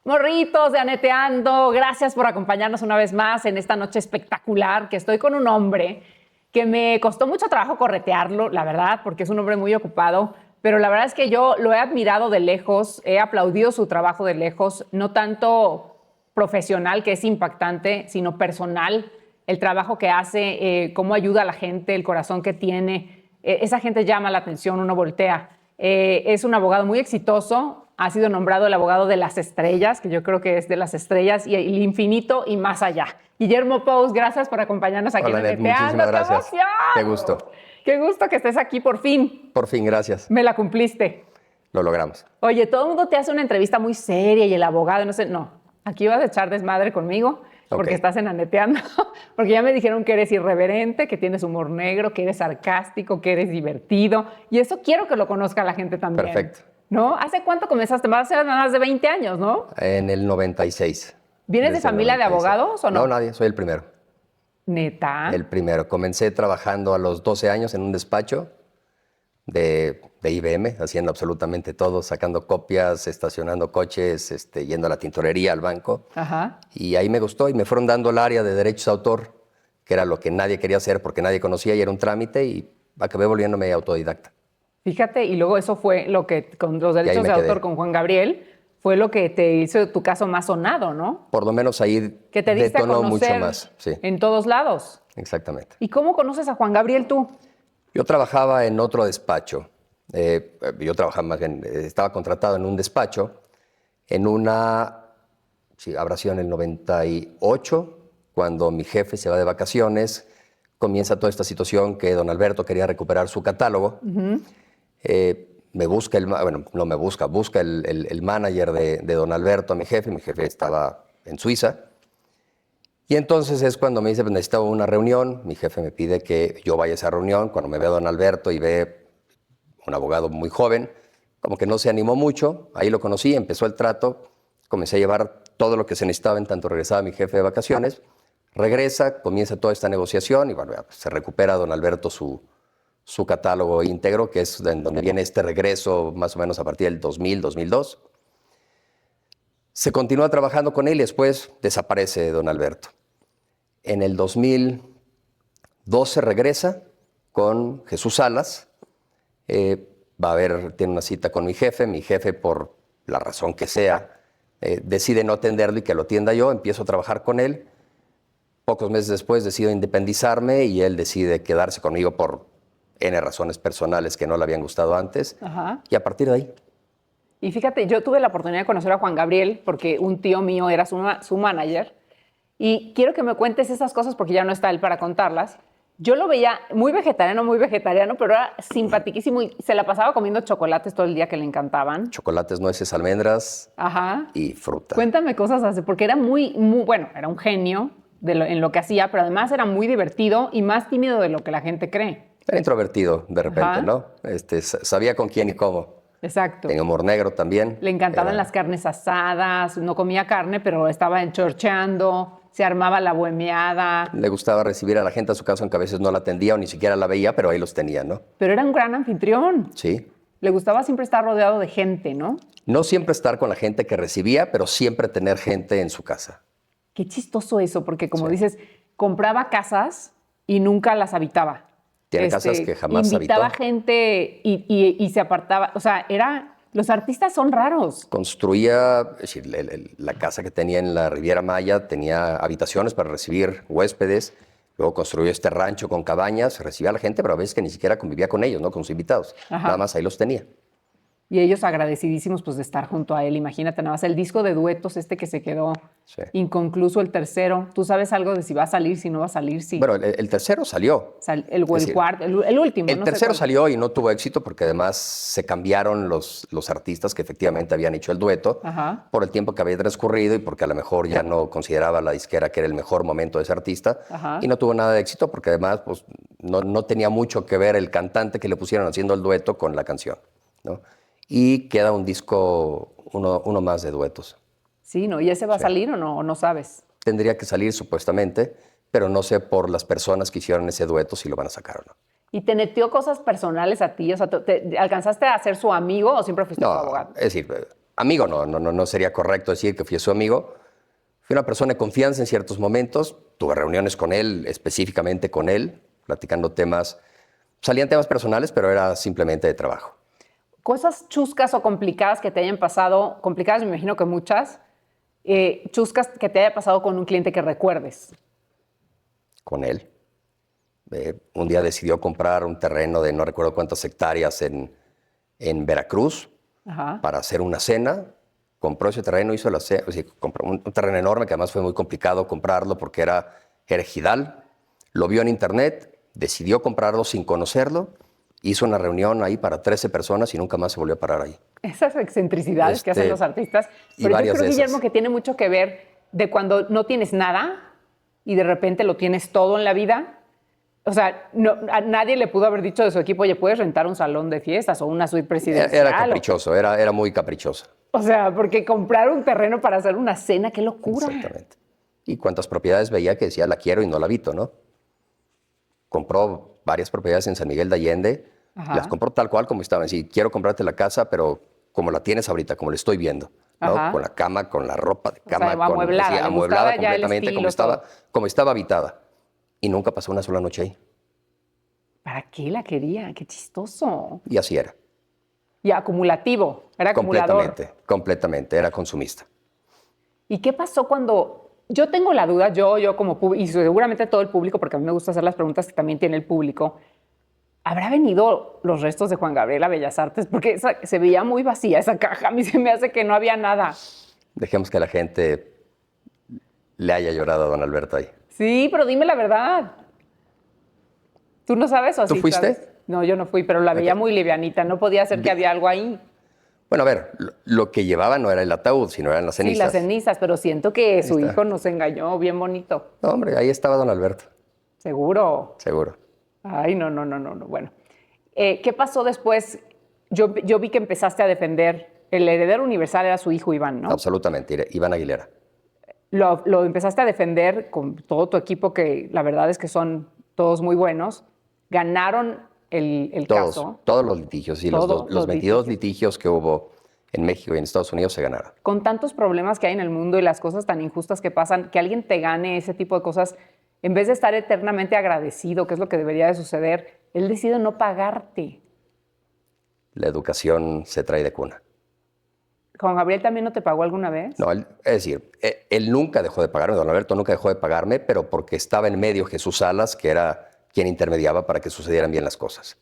Morritos de Aneteando, gracias por acompañarnos una vez más en esta noche espectacular, que estoy con un hombre que me costó mucho trabajo corretearlo, la verdad, porque es un hombre muy ocupado, pero la verdad es que yo lo he admirado de lejos, he aplaudido su trabajo de lejos, no tanto profesional, que es impactante, sino personal, el trabajo que hace, cómo ayuda a la gente, el corazón que tiene, esa gente llama la atención, uno voltea. Es un abogado muy exitoso, ha sido nombrado el abogado de las estrellas, que yo creo que es de las estrellas y el infinito y más allá. Guillermo Pous, gracias por acompañarnos aquí Hola, en Net, Aneteando. muchísimas gracias. ¡Qué emoción! Qué gusto. Qué gusto que estés aquí por fin. Por fin, gracias. Me la cumpliste. Lo logramos. Oye, todo el mundo te hace una entrevista muy seria y el abogado, no sé, no. Aquí vas a echar desmadre conmigo porque estás en Aneteando, porque ya me dijeron que eres irreverente, que tienes humor negro, que eres sarcástico, que eres divertido. Y eso quiero que lo conozca la gente también. Perfecto. ¿No? ¿Hace cuánto comenzaste? Vas a ser más de 20 años, ¿no? En el 96. ¿Vienes de Desde el familia de 96. abogados o no? No, nadie, soy el primero. ¿Neta? El primero. Comencé trabajando a los 12 años en un despacho de IBM, haciendo absolutamente todo, sacando copias, estacionando coches, yendo a la tintorería, al banco. Ajá. Y ahí me gustó y me fueron dando el área de derechos de autor, que era lo que nadie quería hacer porque nadie conocía y era un trámite, y acabé volviéndome autodidacta. Fíjate, y luego eso fue lo que, con los ahí derechos me de quedé. autor con Juan Gabriel, fue lo que te hizo tu caso más sonado, ¿no? Por lo menos ahí Que te diste a detonó conocer mucho más. Sí, en todos lados. exactamente. ¿Y cómo conoces a Juan Gabriel tú? Yo trabajaba en otro despacho. Yo trabajaba más bien, estaba contratado en un despacho, en una, sí, habrá sido en el 98, cuando mi jefe se va de vacaciones, comienza toda esta situación que don Alberto quería recuperar su catálogo. Me busca busca el manager de don Alberto a mi jefe estaba en Suiza. Y entonces es cuando me dice, pues necesitaba una reunión, mi jefe me pide que yo vaya a esa reunión, cuando me ve a don Alberto y ve un abogado muy joven, como que no se animó mucho, ahí lo conocí, empezó el trato, comencé a llevar todo lo que se necesitaba en tanto regresaba mi jefe de vacaciones, regresa, comienza toda esta negociación y bueno, se recupera don Alberto su catálogo íntegro, que es en donde viene este regreso más o menos a partir del 2000, 2002. Se continúa trabajando con él y después desaparece don Alberto. En el 2012 regresa con Jesús Salas. Tiene una cita con mi jefe, por la razón que sea, decide no atenderlo y que lo atienda yo, empiezo a trabajar con él. Pocos meses después decido independizarme y él decide quedarse conmigo por N razones personales que no le habían gustado antes. Ajá. Y a partir de ahí. Y fíjate, yo tuve la oportunidad de conocer a Juan Gabriel porque un tío mío era su manager. Y quiero que me cuentes esas cosas porque ya no está él para contarlas. Yo lo veía muy vegetariano, pero era simpaticísimo y se la pasaba comiendo chocolates todo el día que le encantaban. Chocolates, nueces, almendras. Ajá. Y fruta. Cuéntame cosas así, porque era muy bueno, era un genio en lo que hacía, pero además era muy divertido y más tímido de lo que la gente cree. Era introvertido de repente, Ajá. ¿no? Sabía con quién y cómo. Exacto. Tenía humor negro también. Le encantaban las carnes asadas, no comía carne, pero estaba enchorcheando, se armaba la bohemiada. Le gustaba recibir a la gente a su casa, aunque a veces no la atendía o ni siquiera la veía, pero ahí los tenía, ¿no? Pero era un gran anfitrión. Sí. Le gustaba siempre estar rodeado de gente, ¿no? No siempre estar con la gente que recibía, pero siempre tener gente en su casa. Qué chistoso eso, porque como Sí. dices, compraba casas y nunca las habitaba. Tiene casas que jamás invitaba habitó. gente y se apartaba. O sea, los artistas son raros. Construía, es decir, la casa que tenía en la Riviera Maya tenía habitaciones para recibir huéspedes. Luego construyó este rancho con cabañas, recibía a la gente, pero a veces que ni siquiera convivía con ellos, ¿no? Con sus invitados. Ajá. Nada más ahí los tenía. Y ellos agradecidísimos pues de estar junto a él. Imagínate nada más el disco de duetos que se quedó inconcluso, el tercero. ¿Tú sabes algo de si va a salir, si no va a salir? Si... Bueno, el tercero salió. El cuarto, el último. El tercero salió y no tuvo éxito porque además se cambiaron los artistas que efectivamente habían hecho el dueto. Ajá. Por el tiempo que había transcurrido y porque a lo mejor ya no consideraba la disquera que era el mejor momento de ese artista. Ajá. Y no tuvo nada de éxito porque además pues, no tenía mucho que ver el cantante que le pusieron haciendo el dueto con la canción, ¿no? Y queda un disco, uno más de duetos. Sí, ¿no? ¿Y ese va a salir o no? ¿O no sabes? Tendría que salir supuestamente, pero no sé por las personas que hicieron ese dueto si lo van a sacar o no. ¿Y te metió cosas personales a ti? O sea, ¿te alcanzaste a ser su amigo o siempre fuiste su abogado? Es decir, amigo no sería correcto decir que fui su amigo. Fui una persona de confianza en ciertos momentos. Tuve reuniones con él, específicamente con él, platicando temas. Salían temas personales, pero era simplemente de trabajo. Cosas chuscas o complicadas que te hayan pasado, complicadas me imagino que muchas, chuscas que te haya pasado con un cliente que recuerdes. Con él. Un día decidió comprar un terreno de no recuerdo cuántas hectáreas en Veracruz para hacer una cena. Compró ese terreno, hizo la cena, compró un terreno enorme que además fue muy complicado comprarlo porque era ejidal. Lo vio en internet, decidió comprarlo sin conocerlo, hizo una reunión ahí para 13 personas y nunca más se volvió a parar ahí. Esas excentricidades que hacen los artistas. Y Pero yo creo, de Guillermo, esas. que tiene mucho que ver de cuando no tienes nada y de repente lo tienes todo en la vida. O sea, a nadie le pudo haber dicho de su equipo, oye, puedes rentar un salón de fiestas o una suite presidencial. Era caprichoso, era muy caprichoso. O sea, porque comprar un terreno para hacer una cena, qué locura. Exactamente. Y cuántas propiedades veía que decía, la quiero y no la habito, ¿no? Compró varias propiedades en San Miguel de Allende, las compró tal cual como estaban. Sí, quiero comprarte la casa, pero como la tienes ahorita, como la estoy viendo, ¿no? Con la cama, con la ropa de cama, o sea, amueblada, sí, amueblada completamente, como estaba habitada. Y nunca pasó una sola noche ahí. ¿Para qué la quería? Qué chistoso. Y así era. Y acumulativo, era acumulador. Completamente, era consumista. ¿Y qué pasó cuando... Yo tengo la duda, yo como público, y seguramente todo el público, porque a mí me gusta hacer las preguntas que también tiene el público, ¿habrá venido los restos de Juan Gabriel a Bellas Artes? Porque se veía muy vacía esa caja, a mí se me hace que no había nada. Dejemos que la gente le haya llorado a don Alberto ahí. Sí, pero dime la verdad. ¿Tú no sabes o sí? ¿Tú fuiste? ¿Sabes? No, yo no fui, pero la veía muy livianita. No podía ser que había algo ahí. Bueno, a ver, lo que llevaba no era el ataúd, sino eran las cenizas. Sí, las cenizas, pero siento que su hijo nos engañó bien bonito. No, hombre, ahí estaba don Alberto. ¿Seguro? Seguro. Ay, no. Bueno, ¿qué pasó después? Yo vi que empezaste a defender. El heredero universal era su hijo Iván, ¿no? Absolutamente, Iván Aguilera. Lo empezaste a defender con todo tu equipo, que la verdad es que son todos muy buenos. Ganaron el caso. Todos los litigios, sí, los 22 litigios que hubo en México y en Estados Unidos se ganaron. Con tantos problemas que hay en el mundo y las cosas tan injustas que pasan, que alguien te gane ese tipo de cosas, en vez de estar eternamente agradecido, que es lo que debería de suceder, él decide no pagarte. La educación se trae de cuna. ¿Juan Gabriel también no te pagó alguna vez? No, es decir, él nunca dejó de pagarme, don Alberto nunca dejó de pagarme, pero porque estaba en medio Jesús Salas, que era quien intermediaba para que sucedieran bien las cosas.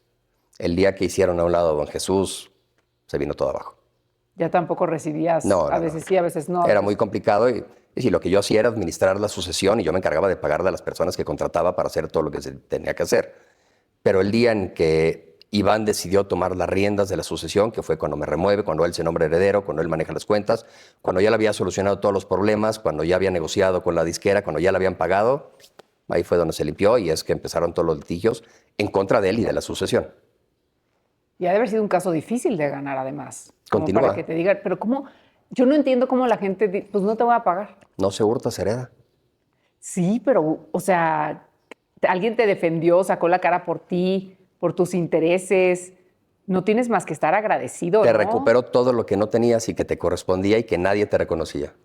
El día que hicieron a un lado a don Jesús, se vino todo abajo. Ya tampoco recibías, a veces sí, a veces no. Era muy complicado y lo que yo hacía era administrar la sucesión y yo me encargaba de pagarle a las personas que contrataba para hacer todo lo que se tenía que hacer. Pero el día en que Iván decidió tomar las riendas de la sucesión, que fue cuando me remueve, cuando él se nombra heredero, cuando él maneja las cuentas, cuando ya le había solucionado todos los problemas, cuando ya había negociado con la disquera, cuando ya le habían pagado, ahí fue donde se limpió y es que empezaron todos los litigios en contra de él y de la sucesión. Y ha de haber sido un caso difícil de ganar, además. Continúa. Para que te digan, pero ¿cómo? Yo no entiendo cómo la gente, pues no te voy a pagar. No se hurta, se hereda. Sí, pero, o sea, alguien te defendió, sacó la cara por ti, por tus intereses. No tienes más que estar agradecido, Te ¿no? recuperó todo lo que no tenías y que te correspondía y que nadie te reconocía.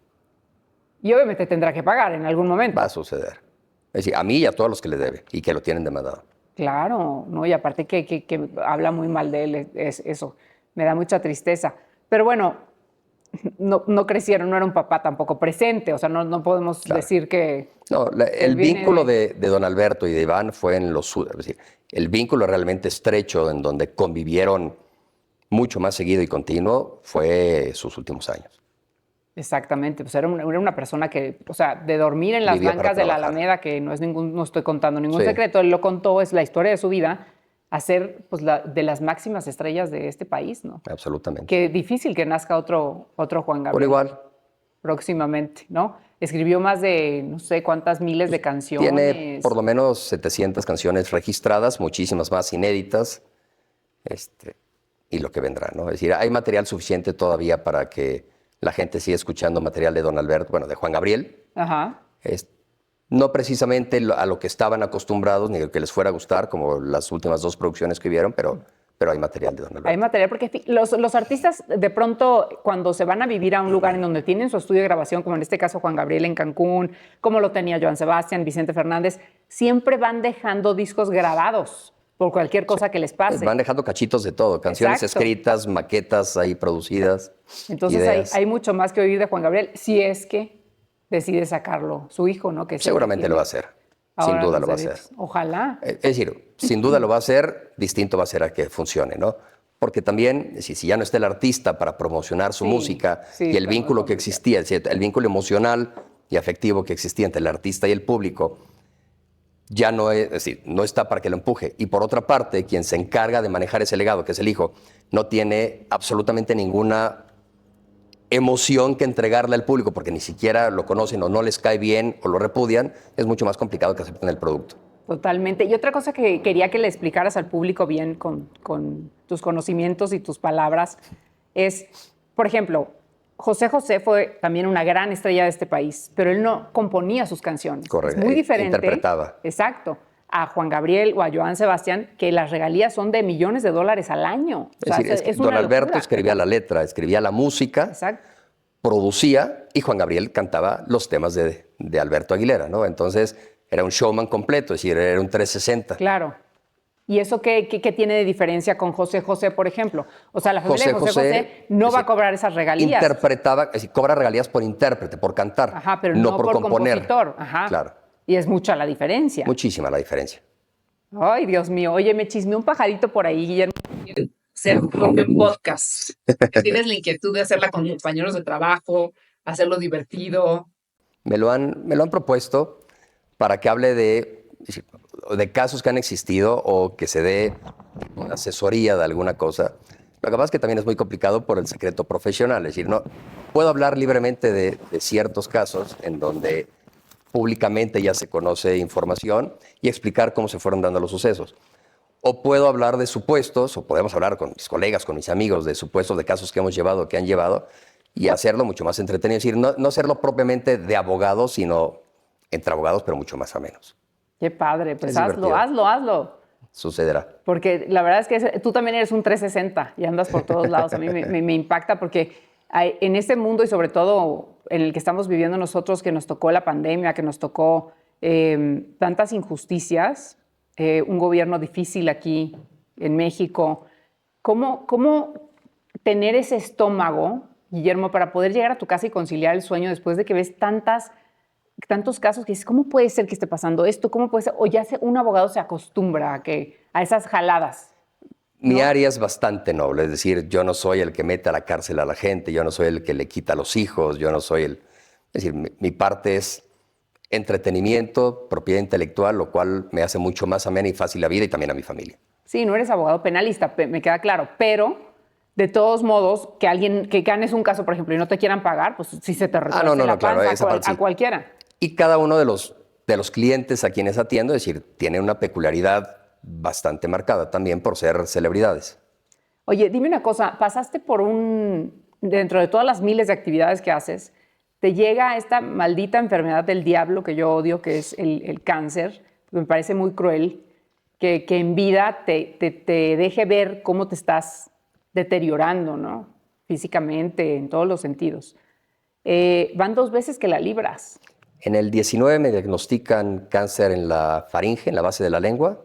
Y obviamente tendrá que pagar en algún momento. Va a suceder. Es decir, a mí y a todos los que le debe y que lo tienen demandado. Claro, ¿no? Y aparte que habla muy mal de él, es eso. Me da mucha tristeza. Pero bueno, no crecieron, no era un papá tampoco presente. O sea, no podemos decir que... No, el vínculo de don Alberto y de Iván fue en los... Es decir, el vínculo realmente estrecho en donde convivieron mucho más seguido y continuo fue sus últimos años. Exactamente, pues era una persona que, o sea, de dormir en las Vivía bancas de la Alameda, que no estoy contando ningún secreto, él lo contó, es la historia de su vida, a ser pues, de las máximas estrellas de este país, ¿no? Absolutamente. Qué difícil que nazca otro Juan Gabriel. Por igual. Próximamente, ¿no? Escribió más de no sé cuántas miles de canciones. Tiene por lo menos 700 canciones registradas, muchísimas más inéditas, y lo que vendrá, ¿no? Es decir, hay material suficiente todavía para que la gente siga escuchando material de don Alberto, bueno, de Juan Gabriel. Ajá. No precisamente a lo que estaban acostumbrados, ni lo que les fuera a gustar, como las últimas dos producciones que vieron, pero pero hay material de don Alberto. Hay material, porque los artistas de pronto cuando se van a vivir a un lugar en donde tienen su estudio de grabación, como en este caso Juan Gabriel en Cancún, como lo tenía Joan Sebastián, Vicente Fernández, siempre van dejando discos grabados por cualquier cosa que les pase. Van dejando cachitos de todo, canciones Exacto. escritas, maquetas ahí producidas. Entonces hay mucho más que oír de Juan Gabriel, si es que decide sacarlo su hijo, ¿no? Que Seguramente lo va a hacer, sin duda lo va a hacer. Ojalá. Es decir, sin duda lo va a hacer, distinto va a ser a que funcione, ¿no? Porque también, si ya no está el artista para promocionar su música y el vínculo que existía, es decir, el vínculo emocional y afectivo que existía entre el artista y el público, ya no es decir, no está para que lo empuje. Y por otra parte, quien se encarga de manejar ese legado, que es el hijo, no tiene absolutamente ninguna emoción que entregarle al público, porque ni siquiera lo conocen o no les cae bien o lo repudian, es mucho más complicado que acepten el producto. Totalmente. Y otra cosa que quería que le explicaras al público bien con tus conocimientos y tus palabras es, por ejemplo, José José fue también una gran estrella de este país, pero él no componía sus canciones. Correcto. Es muy diferente. Interpretaba. Exacto. A Juan Gabriel o a Joan Sebastián, que las regalías son de millones de dólares al año. Es decir, don Alberto escribía la letra, escribía la música, exacto, producía, y Juan Gabriel cantaba los temas de Alberto Aguilera, ¿no? Entonces era un showman completo, es decir, era un 360. Claro. ¿Y eso qué tiene de diferencia con José José, por ejemplo? O sea, la familia de José José no va a cobrar esas regalías. Interpretaba, es decir, cobra regalías por intérprete, por cantar, ajá, pero no por componer. Compositor. Ajá. Claro. Y es mucha la diferencia. Muchísima la diferencia. Ay, Dios mío. Oye, me chismeó un pajarito por ahí, Guillermo. Hacer un podcast. Tienes la inquietud de hacerla con compañeros de trabajo, hacerlo divertido. Me lo han propuesto para que hable de casos que han existido o que se dé una asesoría de alguna cosa. Lo que pasa es que también es muy complicado por el secreto profesional. Es decir, no puedo hablar libremente de ciertos casos en donde públicamente ya se conoce información y explicar cómo se fueron dando los sucesos. O puedo hablar de supuestos, o podemos hablar con mis colegas, con mis amigos, de supuestos de casos que hemos llevado, que han llevado, y hacerlo mucho más entretenido. Es decir, no hacerlo propiamente de abogados, sino entre abogados, pero mucho más amenos. Qué padre, pues hazlo. Sucederá. Porque la verdad es que tú también eres un 360 y andas por todos lados. A mí me impacta porque en este mundo y sobre todo en el que estamos viviendo nosotros, que nos tocó la pandemia, que nos tocó tantas injusticias, un gobierno difícil aquí en México, ¿cómo tener ese estómago, Guillermo, para poder llegar a tu casa y conciliar el sueño después de que ves tantos casos que dices, ¿cómo puede ser que esté pasando esto? ¿Cómo puede ser? O ya un abogado se acostumbra a esas jaladas. Mi área es bastante noble, es decir, yo no soy el que mete a la cárcel a la gente, yo no soy el que le quita a los hijos, yo no soy el... Es decir, mi parte es entretenimiento, propiedad intelectual, lo cual me hace mucho más amena y fácil la vida y también a mi familia. Sí, no eres abogado penalista, me queda claro, pero de todos modos, que ganes un caso, por ejemplo, y no te quieran pagar, pues sí se te retuerce la panza a cualquiera. Y cada uno de los clientes a quienes atiendo, es decir, tiene una peculiaridad bastante marcada también por ser celebridades. Oye, dime una cosa, pasaste por dentro de todas las miles de actividades que haces, te llega esta maldita enfermedad del diablo que yo odio, que es el cáncer, que me parece muy cruel, que en vida te deje ver cómo te estás deteriorando, ¿no? Físicamente, en todos los sentidos. Van 2 veces que la libras. En el 19 me diagnostican cáncer en la faringe, en la base de la lengua.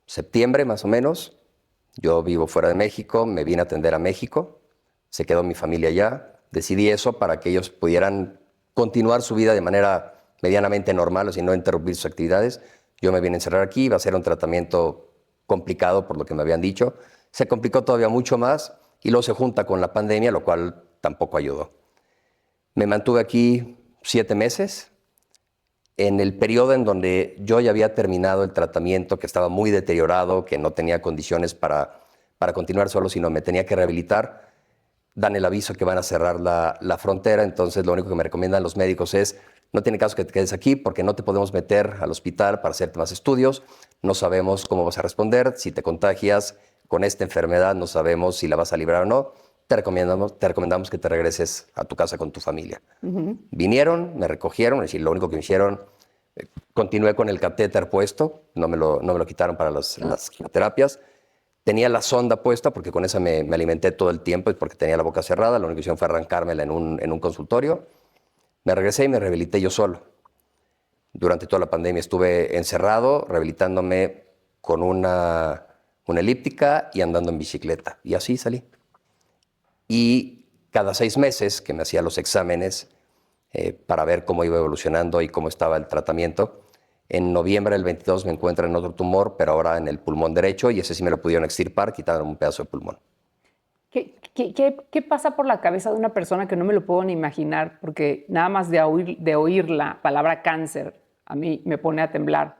Septiembre, más o menos. Yo vivo fuera de México, me vine a atender a México. Se quedó mi familia allá. Decidí eso para que ellos pudieran continuar su vida de manera medianamente normal, o sea, no interrumpir sus actividades. Yo me vine a encerrar aquí, iba a ser un tratamiento complicado por lo que me habían dicho. Se complicó todavía mucho más y luego se junta con la pandemia, lo cual tampoco ayudó. Me mantuve aquí 7 meses, en el periodo en donde yo ya había terminado el tratamiento, que estaba muy deteriorado, que no tenía condiciones para continuar solo, sino me tenía que rehabilitar. Dan el aviso que van a cerrar la frontera, entonces lo único que me recomiendan los médicos es no tiene caso que te quedes aquí porque no te podemos meter al hospital para hacerte más estudios, no sabemos cómo vas a responder, si te contagias con esta enfermedad no sabemos si la vas a librar o no, te recomendamos que te regreses a tu casa con tu familia. Vinieron, me recogieron, es decir, lo único que me hicieron, continué con el catéter puesto, no me lo quitaron para las quimioterapias, Tenía la sonda puesta porque con esa me alimenté todo el tiempo y porque tenía la boca cerrada. La única que hicieron fue arrancármela en un consultorio. Me regresé y me rehabilité yo solo. Durante toda la pandemia estuve encerrado, rehabilitándome con una elíptica y andando en bicicleta. Y así salí. Y cada 6 meses que me hacía los exámenes para ver cómo iba evolucionando y cómo estaba el tratamiento, en noviembre del 22 me encuentran otro tumor, pero ahora en el pulmón derecho, y ese sí me lo pudieron extirpar, quitaron un pedazo de pulmón. ¿Qué pasa por la cabeza de una persona que no me lo puedo ni imaginar? Porque nada más de oír la palabra cáncer, a mí me pone a temblar.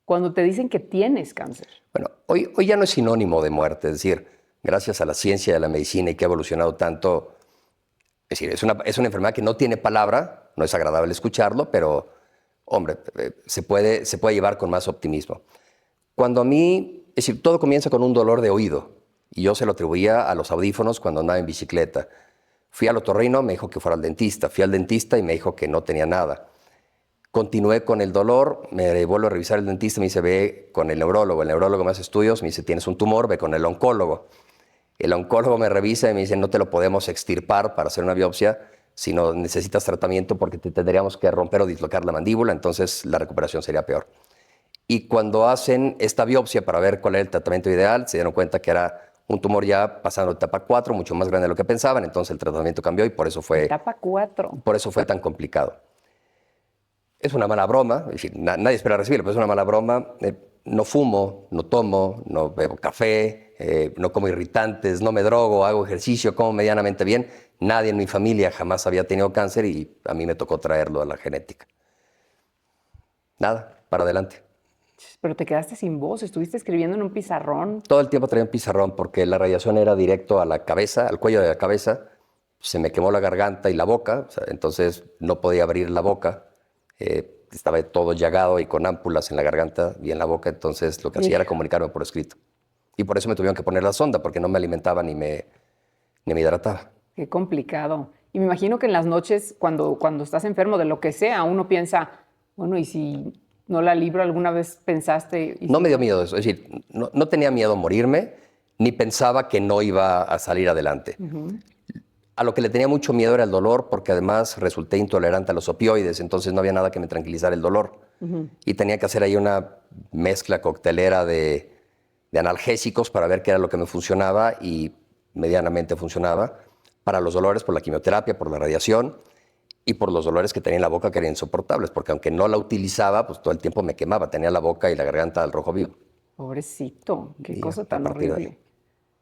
Cuando te dicen que tienes cáncer. Bueno, hoy ya no es sinónimo de muerte, es decir, gracias a la ciencia y a la medicina y que ha evolucionado tanto, es decir, es una enfermedad que no tiene palabra, no es agradable escucharlo, pero, hombre, se puede llevar con más optimismo. Cuando a mí, es decir, todo comienza con un dolor de oído, y yo se lo atribuía a los audífonos cuando andaba en bicicleta. Fui al otorrino, me dijo que fuera al dentista. Fui al dentista y me dijo que no tenía nada. Continué con el dolor, me vuelvo a revisar el dentista, me dice, ve con el neurólogo me hace estudios, me dice, tienes un tumor, ve con el oncólogo. El oncólogo me revisa y me dice, no te lo podemos extirpar para hacer una biopsia, sino necesitas tratamiento porque te tendríamos que romper o dislocar la mandíbula, entonces la recuperación sería peor. Y cuando hacen esta biopsia para ver cuál era el tratamiento ideal, se dieron cuenta que era un tumor ya pasando etapa 4, mucho más grande de lo que pensaban, entonces el tratamiento cambió y por eso fue... Etapa 4. Por eso fue tan complicado. Es una mala broma, es decir, nadie espera recibirlo, pero es una mala broma. No fumo, no tomo, no bebo café, no como irritantes, no me drogo, hago ejercicio, como medianamente bien. Nadie en mi familia jamás había tenido cáncer y a mí me tocó traerlo a la genética. Nada, para adelante. Pero te quedaste sin voz, estuviste escribiendo en un pizarrón. Todo el tiempo traía un pizarrón porque la radiación era directo a la cabeza, al cuello de la cabeza. Se me quemó la garganta y la boca, o sea, entonces no podía abrir la boca. Estaba todo llagado y con ámpulas en la garganta y en la boca, entonces lo que hacía era comunicarme por escrito. Y por eso me tuvieron que poner la sonda, porque no me alimentaba ni me hidrataba. Qué complicado. Y me imagino que en las noches, cuando estás enfermo de lo que sea, uno piensa, bueno, ¿y si no la libro? ¿Alguna vez pensaste? No me dio miedo eso, es decir, no tenía miedo a morirme, ni pensaba que no iba a salir adelante. A lo que le tenía mucho miedo era el dolor, porque además resulté intolerante a los opioides, entonces no había nada que me tranquilizara el dolor. Y tenía que hacer ahí una mezcla coctelera de analgésicos para ver qué era lo que me funcionaba y medianamente funcionaba para los dolores, por la quimioterapia, por la radiación y por los dolores que tenía en la boca que eran insoportables, porque aunque no la utilizaba, pues todo el tiempo me quemaba, tenía la boca y la garganta al rojo vivo. Pobrecito, qué Y cosa a tan partir de horrible. ahí.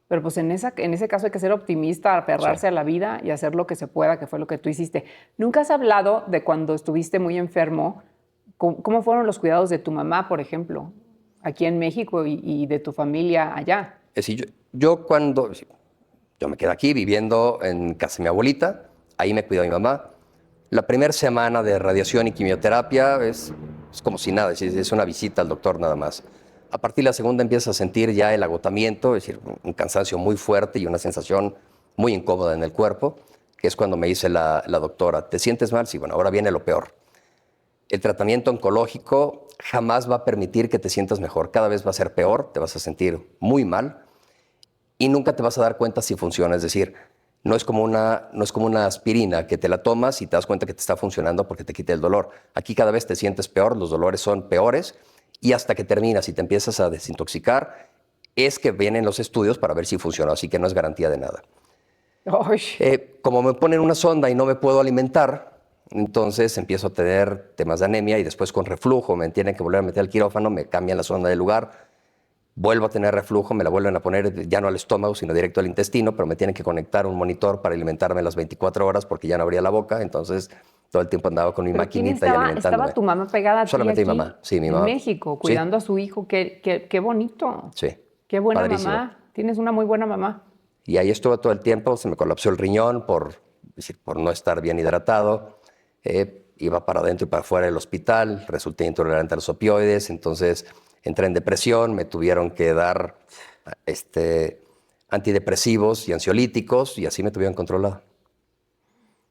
Pero pues en ese caso hay que ser optimista, aferrarse a la vida y hacer lo que se pueda, que fue lo que tú hiciste. ¿Nunca has hablado de cuando estuviste muy enfermo? ¿Cómo fueron los cuidados de tu mamá, por ejemplo, aquí en México y de tu familia allá? Es decir, yo me quedé aquí viviendo en casa de mi abuelita, ahí me cuidó mi mamá. La primera semana de radiación y quimioterapia es como si nada, es una visita al doctor nada más. A partir de la segunda empiezas a sentir ya el agotamiento, es decir, un cansancio muy fuerte y una sensación muy incómoda en el cuerpo, que es cuando me dice la doctora, ¿te sientes mal? Sí, bueno, ahora viene lo peor. El tratamiento oncológico jamás va a permitir que te sientas mejor, cada vez va a ser peor, te vas a sentir muy mal y nunca te vas a dar cuenta si funciona, es decir, no es como una aspirina que te la tomas y te das cuenta que te está funcionando porque te quita el dolor. Aquí cada vez te sientes peor, los dolores son peores y hasta que terminas y te empiezas a desintoxicar es que vienen los estudios para ver si funciona, así que no es garantía de nada. Como me ponen una sonda y no me puedo alimentar, entonces empiezo a tener temas de anemia y después con reflujo me tienen que volver a meter al quirófano, me cambian la sonda de lugar. Vuelvo a tener reflujo, me la vuelven a poner ya no al estómago, sino directo al intestino, pero me tienen que conectar un monitor para alimentarme las 24 horas porque ya no abría la boca, entonces todo el tiempo andaba con mi maquinita y alimentándome. ¿Estaba tu mamá pegada a ti Solamente aquí, mi mamá, sí, mi en mamá. México, cuidando a su hijo? Qué bonito. Sí. Qué buena Padrísimo. mamá. Tienes una muy buena mamá. Y ahí estuvo todo el tiempo, se me colapsó el riñón por no estar bien hidratado. Iba para adentro y para afuera del hospital, resulté intolerante a los opioides, entonces entré en depresión, me tuvieron que dar antidepresivos y ansiolíticos y así me tuvieron controlado.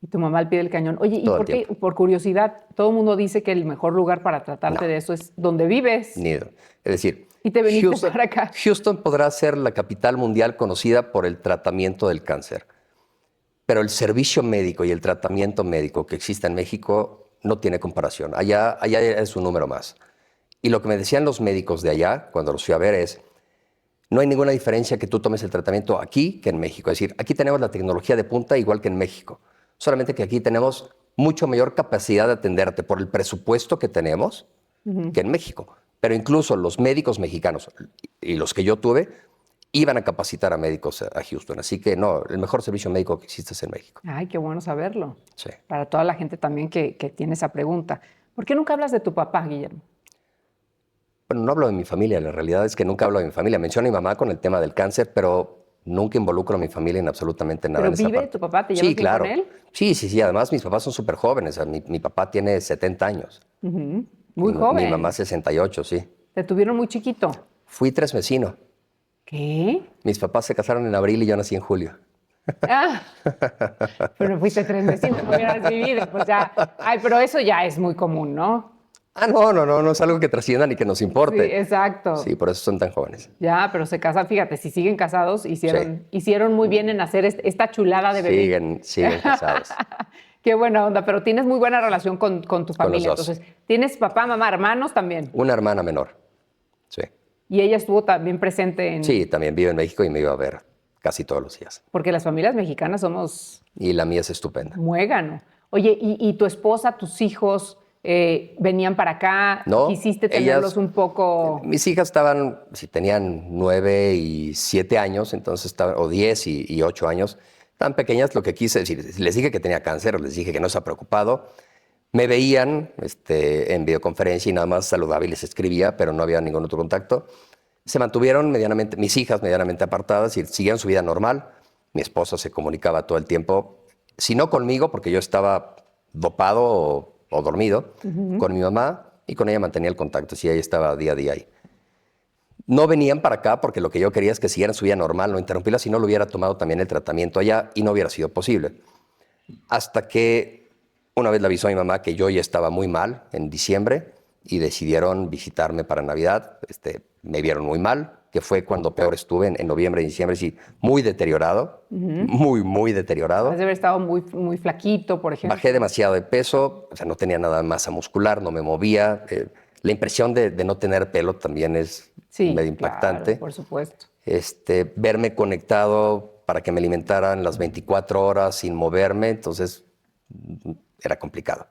Y tu mamá al pie del cañón. Oye, ¿y Todo el por qué? tiempo. Por curiosidad, todo el mundo dice que el mejor lugar para tratarte No. de eso es donde vives. Es decir, Y te viniste para acá. Houston podrá ser la capital mundial conocida por el tratamiento del cáncer, pero el servicio médico y el tratamiento médico que existe en México no tiene comparación. Allá es un número más. Y lo que me decían los médicos de allá, cuando los fui a ver, es: no hay ninguna diferencia que tú tomes el tratamiento aquí que en México. Es decir, aquí tenemos la tecnología de punta igual que en México. Solamente que aquí tenemos mucho mayor capacidad de atenderte por el presupuesto que tenemos que en México. Pero incluso los médicos mexicanos y los que yo tuve iban a capacitar a médicos a Houston. Así que no, el mejor servicio médico que existe es en México. Ay, qué bueno saberlo. Sí. Para toda la gente también que tiene esa pregunta. ¿Por qué nunca hablas de tu papá, Guillermo? Bueno, no hablo de mi familia. La realidad es que nunca hablo de mi familia. Menciono a mi mamá con el tema del cáncer, pero nunca involucro a mi familia en absolutamente nada. ¿Pero en esa vive parte. tu papá? ¿Te llevas Sí, bien claro. con él? Sí. Además, mis papás son súper jóvenes. O sea, mi papá tiene 70 años. Muy joven. Mi mamá 68, sí. ¿Te tuvieron muy chiquito? Fui tresmesino. ¿Qué? Mis papás se casaron en abril y yo nací en julio. Ah, pero fuiste 3 meses, no hubieras vivido, pues ya. Ay, pero eso ya es muy común, ¿no? No es algo que trascienda ni que nos importe. Sí, exacto. Sí, por eso son tan jóvenes. Ya, pero se casan, fíjate, si siguen casados, hicieron muy bien en hacer esta chulada de bebé. Siguen casados. Qué buena onda, pero tienes muy buena relación con tu familia. los dos. Entonces, ¿tienes papá, mamá, hermanos también? Una hermana menor. Sí. Y ella estuvo también presente en... Sí, también vive en México y me iba a ver casi todos los días. Porque las familias mexicanas somos Y la mía es estupenda. muégano. Oye, ¿y tu esposa, tus hijos venían para acá? No, ¿Quisiste tenerlos un poco...? Mis hijas tenían 9 y 7 años, entonces o 10 y 8 años. Tan pequeñas, lo que quise decir, les dije que tenía cáncer, les dije que no estaba preocupado. Me veían en videoconferencia y nada más saludaba y les escribía, pero no había ningún otro contacto. Se mantuvieron mis hijas medianamente apartadas y siguieron su vida normal. Mi esposa se comunicaba todo el tiempo, si no conmigo, porque yo estaba dopado o dormido, con mi mamá, y con ella mantenía el contacto, sí, ella estaba día a día ahí. No venían para acá porque lo que yo quería es que siguieran su vida normal, no interrumpirla, si no lo hubiera tomado también el tratamiento allá y no hubiera sido posible. Hasta que una vez le avisó a mi mamá que yo ya estaba muy mal en diciembre y decidieron visitarme para Navidad. Me vieron muy mal, que fue cuando peor estuve en noviembre y diciembre, sí, muy deteriorado, muy deteriorado. Has de haber estado muy, muy flaquito, por ejemplo. Bajé demasiado de peso, o sea, no tenía nada de masa muscular, no me movía. La impresión de no tener pelo también es medio impactante. Claro, por supuesto. Verme conectado para que me alimentaran las 24 horas sin moverme, entonces era complicado.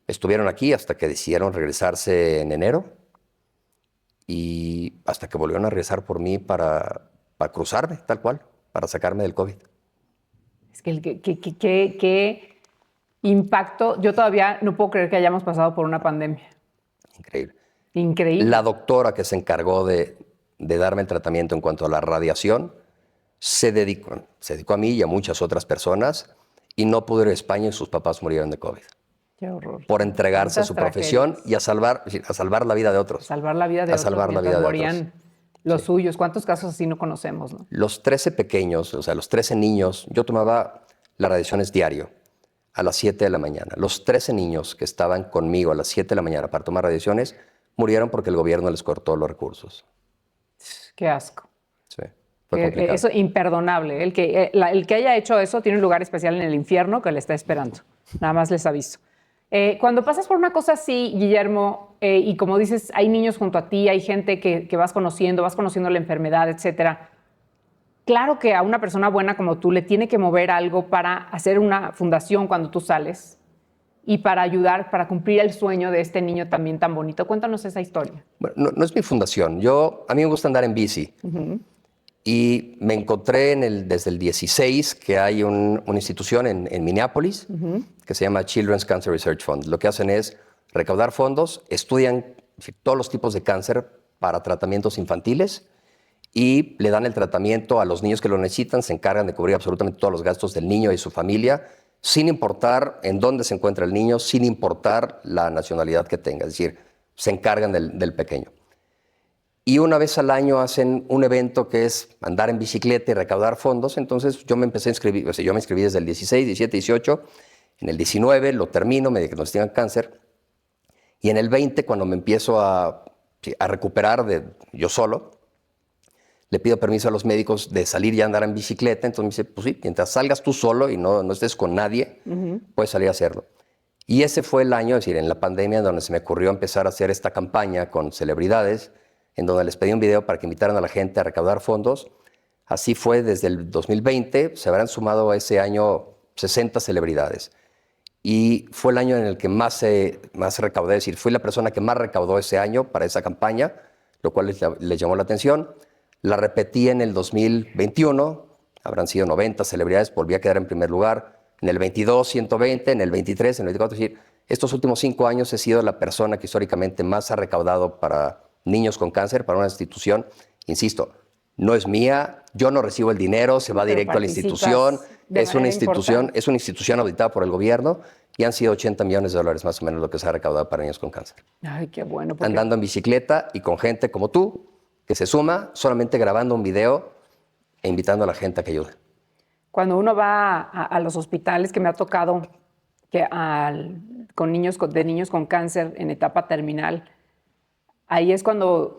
Estuvieron aquí hasta que decidieron regresarse en enero y hasta que volvieron a regresar por mí para cruzarme, tal cual, para sacarme del COVID. Es que qué impacto. Yo todavía no puedo creer que hayamos pasado por una pandemia. Increíble. Increíble. La doctora que se encargó de darme el tratamiento en cuanto a la radiación se dedicó a mí y a muchas otras personas y no pudo ir a España y sus papás murieron de COVID. Qué horror. Por entregarse a su profesión y a salvar la vida de otros. Salvar la vida de otros. Salvar la vida de morían los suyos. ¿Cuántos casos así no conocemos, no? Los 13 pequeños, o sea, los 13 niños, yo tomaba las radiaciones diario a las 7 de la mañana. Los 13 niños que estaban conmigo a las 7 de la mañana para tomar radiaciones murieron porque el gobierno les cortó los recursos. Qué asco. Sí, fue complicado. Eso imperdonable. El que haya hecho eso tiene un lugar especial en el infierno que le está esperando. Nada más les aviso. Cuando pasas por una cosa así, Guillermo, y como dices, hay niños junto a ti, hay gente que vas conociendo la enfermedad, etcétera. Claro que a una persona buena como tú le tiene que mover algo para hacer una fundación cuando tú sales y para ayudar, para cumplir el sueño de este niño también tan bonito. Cuéntanos esa historia. Bueno, no es mi fundación. A mí me gusta andar en bici. Y me encontré desde el 16 que hay una institución en Minneapolis que se llama Children's Cancer Research Fund. Lo que hacen es recaudar fondos, estudian todos los tipos de cáncer para tratamientos infantiles y le dan el tratamiento a los niños que lo necesitan, se encargan de cubrir absolutamente todos los gastos del niño y su familia, sin importar en dónde se encuentra el niño, sin importar la nacionalidad que tenga. Es decir, se encargan del pequeño. Y una vez al año hacen un evento que es andar en bicicleta y recaudar fondos. Entonces yo me empecé a inscribir, yo me inscribí desde el 16, 17, 18. En el 19 lo termino, me diagnostican cáncer. Y en el 20, cuando me empiezo a sí, a recuperar yo solo. Le pido permiso a los médicos de salir y andar en bicicleta. Entonces me dice, pues sí, mientras salgas tú solo y no estés con nadie, puedes salir a hacerlo. Y ese fue el año, es decir, en la pandemia, en donde se me ocurrió empezar a hacer esta campaña con celebridades, en donde les pedí un video para que invitaran a la gente a recaudar fondos. Así fue desde el 2020, se habrán sumado a ese año 60 celebridades. Y fue el año en el que más recaudé, es decir, fui la persona que más recaudó ese año para esa campaña, lo cual les llamó la atención. La repetí en el 2021, habrán sido 90 celebridades, volví a quedar en primer lugar. En el 22, 120, en el 23, en el 24, es decir, estos últimos 5 años he sido la persona que históricamente más ha recaudado para niños con cáncer, para una institución. Insisto, no es mía, yo no recibo el dinero, se va directo a la institución. Es una institución auditada por el gobierno y han sido $80 millones más o menos lo que se ha recaudado para niños con cáncer. Ay, qué bueno. Andando en bicicleta y con gente como tú, que se suma solamente grabando un video e invitando a la gente a que ayude. Cuando uno va a los hospitales, que me ha tocado con niños con cáncer en etapa terminal, ahí es cuando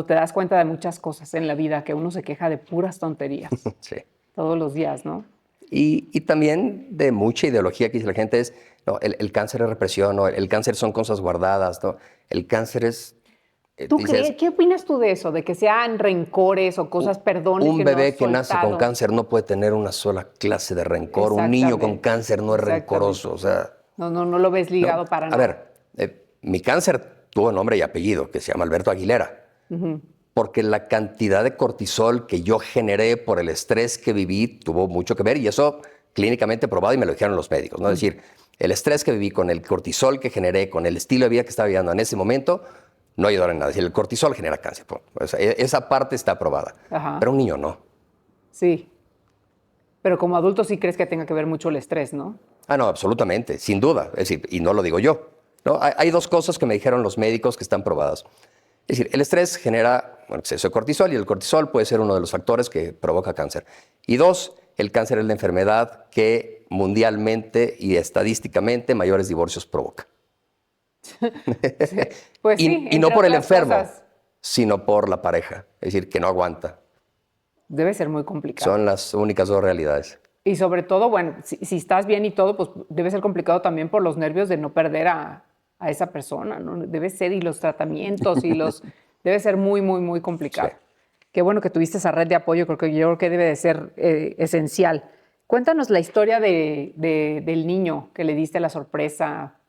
te das cuenta de muchas cosas en la vida, que uno se queja de puras tonterías. Sí. Todos los días, ¿no? Y también de mucha ideología que dice la gente es, no, el cáncer es represión, no, el cáncer son cosas guardadas, no, el cáncer es... ¿Qué opinas tú de eso? De que sean rencores o cosas, perdones un que no has bebé que nace soltado. con cáncer no puede tener una sola clase de rencor. Un niño con cáncer no es rencoroso. O sea, no lo ves ligado para nada. A ver, mi cáncer tuvo nombre y apellido, que se llama Alberto Aguilera. Porque la cantidad de cortisol que yo generé por el estrés que viví tuvo mucho que ver, y eso clínicamente probado, y me lo dijeron los médicos, ¿no? Es decir, el estrés que viví con el cortisol que generé, con el estilo de vida que estaba viviendo en ese momento, no ayudaron en nada. Es decir, el cortisol genera cáncer. O sea, esa parte está aprobada. Ajá. Pero un niño no. Sí. Pero como adulto sí crees que tenga que ver mucho el estrés, ¿no? Ah, no, absolutamente, sin duda. Es decir, y no lo digo yo, ¿no? Hay 2 cosas que me dijeron los médicos que están probadas. Es decir, el estrés genera exceso de cortisol, y el cortisol puede ser uno de los factores que provoca cáncer. Y 2, el cáncer es la enfermedad que mundialmente y estadísticamente mayores divorcios provoca. Sí. Pues sí, y no por el enfermo, cosas. Sino por la pareja. Es decir, que no aguanta. Debe ser muy complicado. Son las únicas 2 realidades. Y sobre todo, bueno, si estás bien y todo, pues debe ser complicado también por los nervios de no perder a esa persona, ¿no? Debe ser, y los tratamientos, debe ser muy, muy, muy complicado. Sí. Qué bueno que tuviste esa red de apoyo, yo creo que debe de ser esencial. Cuéntanos la historia del niño que le diste la sorpresa,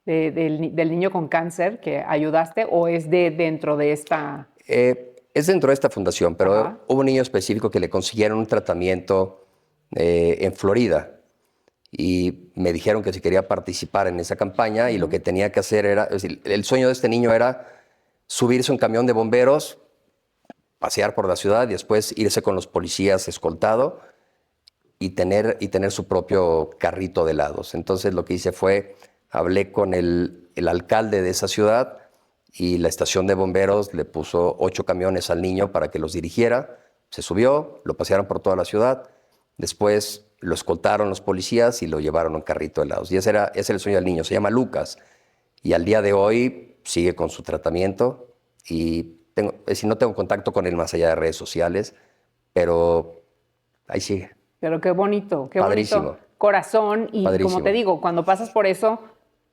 del niño con cáncer que ayudaste, o es dentro de esta... Es dentro de esta fundación, pero Ajá. hubo un niño específico que le consiguieron un tratamiento en Florida, y me dijeron que si quería participar en esa campaña, y lo que tenía que hacer era, es decir, el sueño de este niño era subirse a un camión de bomberos, pasear por la ciudad y después irse con los policías escoltado y tener su propio carrito de helados. Entonces lo que hice fue, hablé con el alcalde de esa ciudad, y la estación de bomberos le puso 8 camiones al niño para que los dirigiera. Se subió, lo pasearon por toda la ciudad, después lo escoltaron los policías y lo llevaron a un carrito de helados. Y ese es el sueño del niño. Se llama Lucas, y al día de hoy sigue con su tratamiento, y no tengo contacto con él más allá de redes sociales, pero ahí sigue. Pero qué bonito, qué Padrísimo. bonito corazón. Y Padrísimo. como te digo, cuando pasas por eso,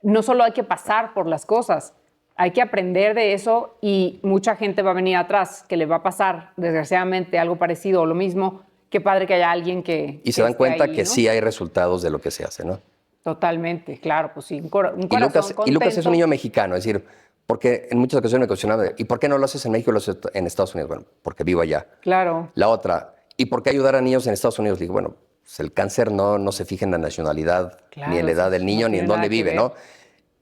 no solo hay que pasar por las cosas, hay que aprender de eso, y mucha gente va a venir atrás que le va a pasar, desgraciadamente, algo parecido o lo mismo. Qué padre que haya alguien que... Y se dan cuenta ahí, que ¿no? sí hay resultados de lo que se hace, ¿no? Totalmente, claro, pues sí, un corazón Y Lucas es contento. un niño mexicano, es decir, porque en muchas ocasiones me cuestionaba, ¿y por qué no lo haces en México y lo haces en Estados Unidos? Bueno, porque vivo allá. Claro. La otra, ¿y por qué ayudar a niños en Estados Unidos? Digo, bueno, pues el cáncer no se fija en la nacionalidad, Claro, ni en la edad del niño, no ni en tiene dónde nada que vive, ver. ¿no?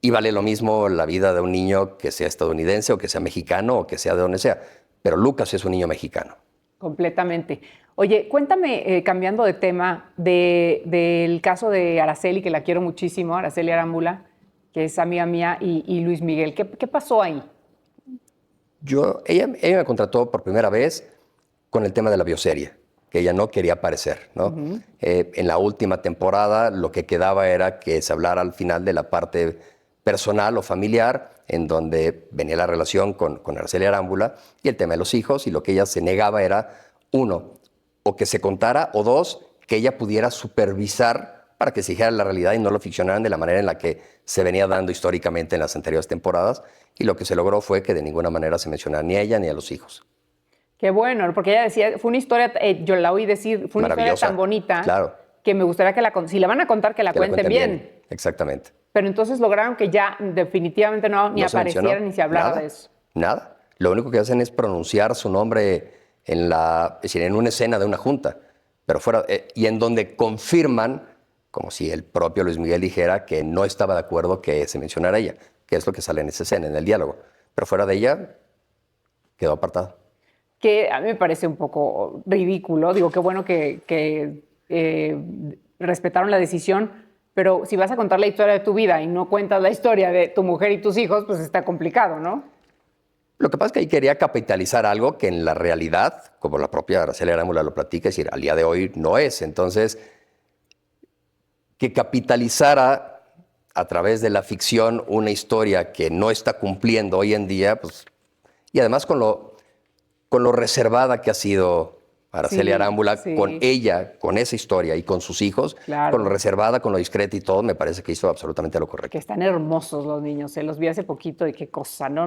Y vale lo mismo la vida de un niño que sea estadounidense, o que sea mexicano, o que sea de donde sea. Pero Lucas es un niño mexicano. Completamente. Oye, cuéntame, cambiando de tema, del caso de Araceli, que la quiero muchísimo, Araceli Arámbula, que es amiga mía, y Luis Miguel. ¿Qué pasó ahí? Ella me contrató por primera vez con el tema de la bioserie, que ella no quería aparecer, ¿no? En la última temporada lo que quedaba era que se hablara al final de la parte personal o familiar, en donde venía la relación con Araceli Arámbula y el tema de los hijos, y lo que ella se negaba era, uno, o que se contara, o dos, que ella pudiera supervisar para que se dijera la realidad y no lo ficcionaran de la manera en la que se venía dando históricamente en las anteriores temporadas, y lo que se logró fue que de ninguna manera se mencionara ni a ella ni a los hijos. Qué bueno, porque ella decía, fue una historia, yo la oí decir, fue una historia tan bonita, claro, que me gustaría que si la van a contar, que la cuenten bien. Exactamente. Pero entonces lograron que ya definitivamente ni apareciera ni se hablara de eso. Nada. Lo único que hacen es pronunciar su nombre es decir, en una escena de una junta, pero fuera, y en donde confirman, como si el propio Luis Miguel dijera que no estaba de acuerdo que se mencionara a ella, que es lo que sale en esa escena, en el diálogo. Pero fuera de ella, quedó apartado. Que a mí me parece un poco ridículo. Digo, qué bueno que respetaron la decisión, pero si vas a contar la historia de tu vida y no cuentas la historia de tu mujer y tus hijos, pues está complicado, ¿no? Lo que pasa es que ahí quería capitalizar algo que en la realidad, como la propia Araceli Arámbula lo platica, es decir, al día de hoy no es. Entonces, que capitalizara a través de la ficción una historia que no está cumpliendo hoy en día, pues, y además con lo reservada que ha sido Araceli Arámbula, con ella, con esa historia y con sus hijos, con lo reservada, con lo discreta y todo, me parece que hizo absolutamente lo correcto. Que están hermosos los niños, los vi hace poquito y qué cosa, no.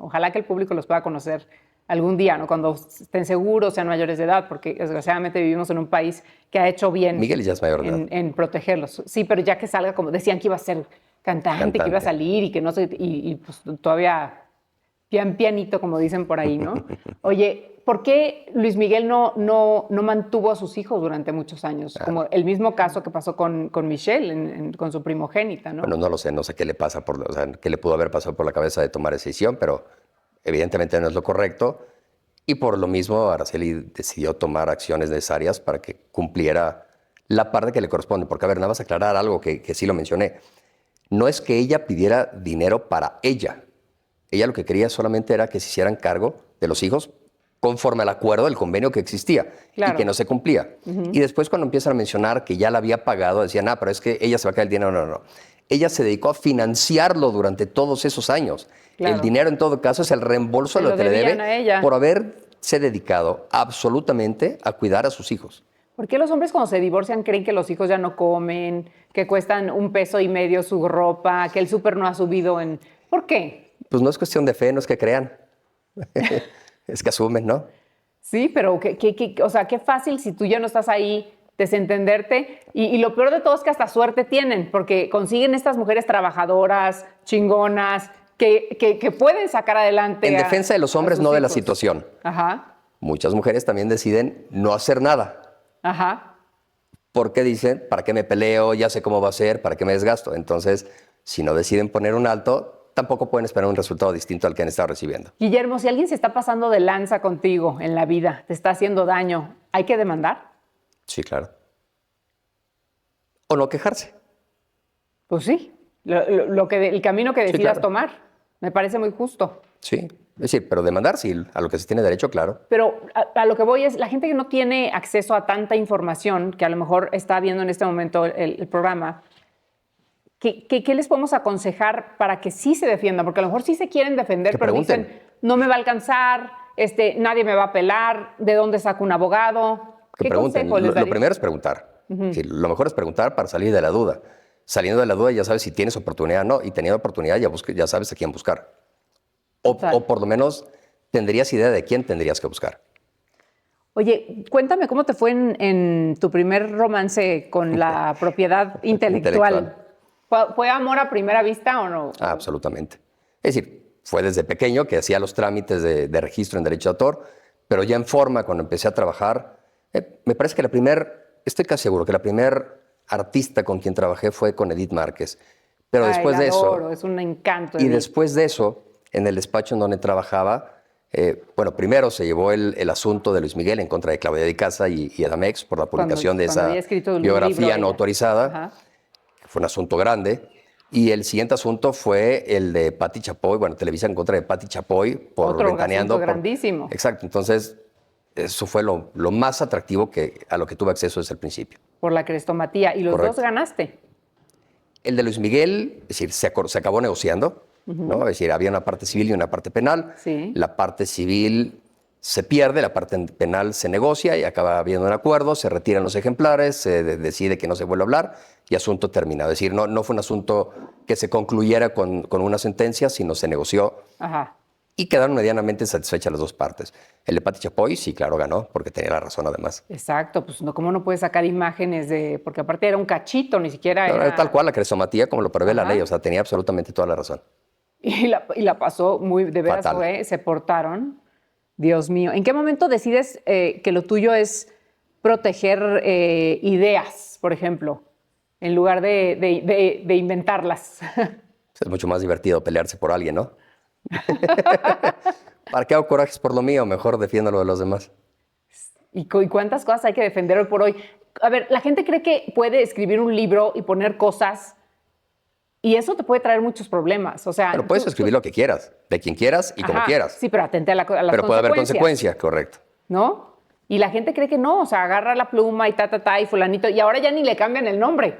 Ojalá que el público los pueda conocer algún día, ¿no? Cuando estén seguros, sean mayores de edad, porque desgraciadamente vivimos en un país que ha hecho bien Miguel ya es mayor de edad. En protegerlos. Sí, pero ya que salga, como decían que iba a ser cantante. Que iba a salir y que no sé, y pues todavía pianito, como dicen por ahí, ¿no? Oye, ¿por qué Luis Miguel no mantuvo a sus hijos durante muchos años? Como el mismo caso que pasó con Michelle, con su primogénita, ¿no? Bueno, no sé qué le pasa, qué le pudo haber pasado por la cabeza de tomar esa decisión, pero evidentemente no es lo correcto. Y por lo mismo, Araceli decidió tomar acciones necesarias para que cumpliera la parte que le corresponde. Porque, a ver, nada más aclarar algo que sí lo mencioné. No es que ella pidiera dinero para ella. Ella lo que quería solamente era que se hicieran cargo de los hijos conforme al acuerdo, el convenio que existía y que no se cumplía. Y después cuando empiezan a mencionar que ya la había pagado, decían, pero es que ella se va a caer el dinero. No. Ella se dedicó a financiarlo durante todos esos años. Claro. El dinero, en todo caso, es el reembolso de lo que le debe por haberse dedicado absolutamente a cuidar a sus hijos. ¿Por qué los hombres cuando se divorcian creen que los hijos ya no comen, que cuestan $1.50 pesos su ropa, que el súper no ha subido en... ¿Por qué? Pues no es cuestión de fe, no es que crean. Es que asumen, ¿no? Sí, pero o sea, qué fácil si tú ya no estás ahí desentenderte. Y lo peor de todo es que hasta suerte tienen, porque consiguen estas mujeres trabajadoras, chingonas, que pueden sacar adelante. En defensa de los hombres, no de la situación. Ajá. Muchas mujeres también deciden no hacer nada. Ajá. Porque dicen, ¿para qué me peleo? Ya sé cómo va a ser, ¿para qué me desgasto? Entonces, si no deciden poner un alto, tampoco pueden esperar un resultado distinto al que han estado recibiendo. Guillermo, si alguien se está pasando de lanza contigo en la vida, te está haciendo daño, ¿hay que demandar? Sí, claro. O no quejarse. Pues sí, el camino que decidas tomar. Me parece muy justo. Sí, es decir, pero demandar sí, a lo que se tiene derecho, claro. Pero a lo que voy es, la gente que no tiene acceso a tanta información, que a lo mejor está viendo en este momento el programa, ¿Qué les podemos aconsejar para que sí se defiendan? Porque a lo mejor sí se quieren defender, pero dicen, no me va a alcanzar, nadie me va a pelar, ¿de dónde saco un abogado? ¿Qué consejo les darías? Lo primero es preguntar. Sí, lo mejor es preguntar para salir de la duda. Saliendo de la duda ya sabes si tienes oportunidad o no, y teniendo oportunidad ya sabes a quién buscar. O por lo menos tendrías idea de quién tendrías que buscar. Oye, cuéntame cómo te fue en tu primer romance con la propiedad intelectual. ¿Fue amor a primera vista o no? Absolutamente. Es decir, fue desde pequeño que hacía los trámites de registro en derecho de autor, pero ya en forma, cuando empecé a trabajar, me parece que estoy casi seguro que la primer artista con quien trabajé fue con Edith Márquez. Pero después de eso... Es un encanto. Y después de eso, en el despacho en donde trabajaba, primero se llevó el asunto de Luis Miguel en contra de Claudia Di Casa y Edamex por la publicación de esa biografía no autorizada. Ajá. Fue un asunto grande. Y el siguiente asunto fue el de Patti Chapoy, Televisa en contra de Patti Chapoy por Ventaneando. Otro grandísimo. Exacto. Entonces, eso fue lo más atractivo a lo que tuve acceso desde el principio. Por la crestomatía. ¿Y los dos ganaste? El de Luis Miguel, es decir, se acabó negociando, ¿no? Es decir, había una parte civil y una parte penal. Sí. La parte civil se pierde, la parte penal se negocia y acaba habiendo un acuerdo, se retiran los ejemplares, se decide que no se vuelve a hablar y asunto terminado. Es decir, no fue un asunto que se concluyera con una sentencia, sino se negoció. Ajá. Y quedaron medianamente satisfechas las dos partes. El de Pati Chapoy, sí, claro, ganó, porque tenía la razón además. Exacto, pues no, ¿cómo no puedes sacar imágenes de...? Porque aparte era un cachito, ni siquiera No, era... era tal cual la crestomatía como lo prevé la Ajá. ley, o sea, tenía absolutamente toda la razón. Y la pasó muy... De veras, Fatal. se portaron. Dios mío. ¿En qué momento decides que lo tuyo es proteger ideas, por ejemplo, en lugar de inventarlas? Es mucho más divertido pelearse por alguien, ¿no? ¿Para qué hago corajes por lo mío? Mejor defiendo lo de los demás. ¿Y cuántas cosas hay que defender hoy por hoy? A ver, la gente cree que puede escribir un libro y poner cosas y eso te puede traer muchos problemas. O sea, Pero puedes escribir lo que quieras, de quien quieras y como Ajá, quieras. Sí, pero atente a las consecuencias. Pero puede haber consecuencias, correcto. ¿No? Y la gente cree que no, o sea, agarra la pluma y y fulanito, y ahora ya ni le cambian el nombre.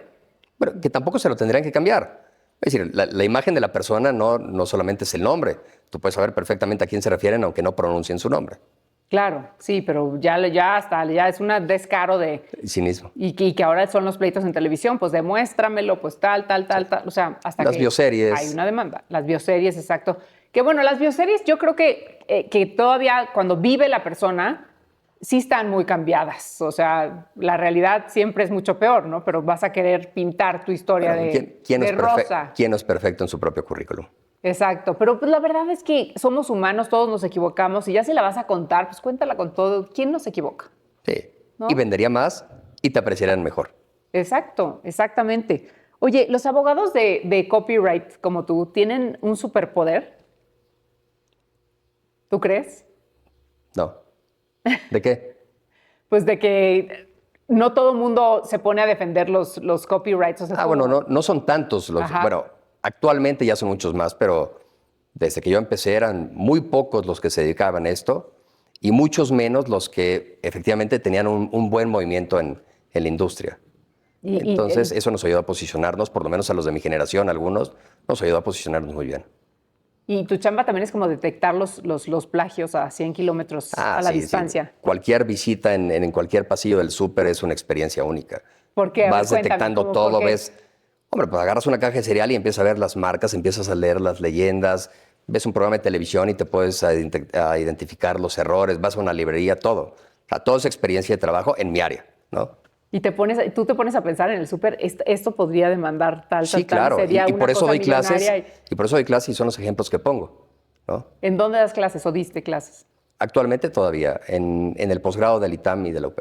Pero que tampoco se lo tendrían que cambiar. Es decir, la imagen de la persona no solamente es el nombre. Tú puedes saber perfectamente a quién se refieren, aunque no pronuncien su nombre. Claro, sí, pero ya es un descaro de... Cinismo. Y que ahora son los pleitos en televisión, pues demuéstramelo, pues tal. O sea, hasta Las que bioseries. hay una demanda. Las bioseries, exacto. Que bueno, las bioseries yo creo que todavía cuando vive la persona sí están muy cambiadas. O sea, la realidad siempre es mucho peor, ¿no? Pero vas a querer pintar tu historia Bueno, de rosa. ¿Quién no es perfecto en su propio currículum? Exacto, pero pues la verdad es que somos humanos, todos nos equivocamos y ya si la vas a contar, pues cuéntala con todo. ¿Quién no se equivoca? Sí. ¿No? Y vendería más y te apreciarían mejor. Exacto, exactamente. Oye, los abogados de copyright como tú tienen un superpoder. ¿Tú crees? No. ¿De qué? Pues de que no todo el mundo se pone a defender los copyrights. O sea, Bueno, no son tantos los... Ajá. Bueno, actualmente ya son muchos más, pero desde que yo empecé eran muy pocos los que se dedicaban a esto y muchos menos los que efectivamente tenían un buen movimiento en la industria. Entonces, eso nos ayudó a posicionarnos, por lo menos a los de mi generación, algunos, nos ayudó a posicionarnos muy bien. Y tu chamba también es como detectar los plagios a 100 kilómetros a la distancia. Sí. Cualquier visita en cualquier pasillo del súper es una experiencia única. ¿Por qué? A ver, Vas cuéntame, detectando ¿cómo, todo, por qué? ves... Hombre, pues agarras una caja de cereal y empiezas a ver las marcas, empiezas a leer las leyendas, ves un programa de televisión y te puedes identificar los errores, vas a una librería, todo. O sea, toda esa experiencia de trabajo en mi área, ¿no? Y tú te pones a pensar en el súper, esto podría demandar tal, Sí, tal, claro. sería Y una por eso cosa doy clases. millonaria. Y por eso doy clases y son los ejemplos que pongo, ¿no? ¿En dónde das clases o diste clases? Actualmente todavía, en el posgrado del ITAM y de la UP.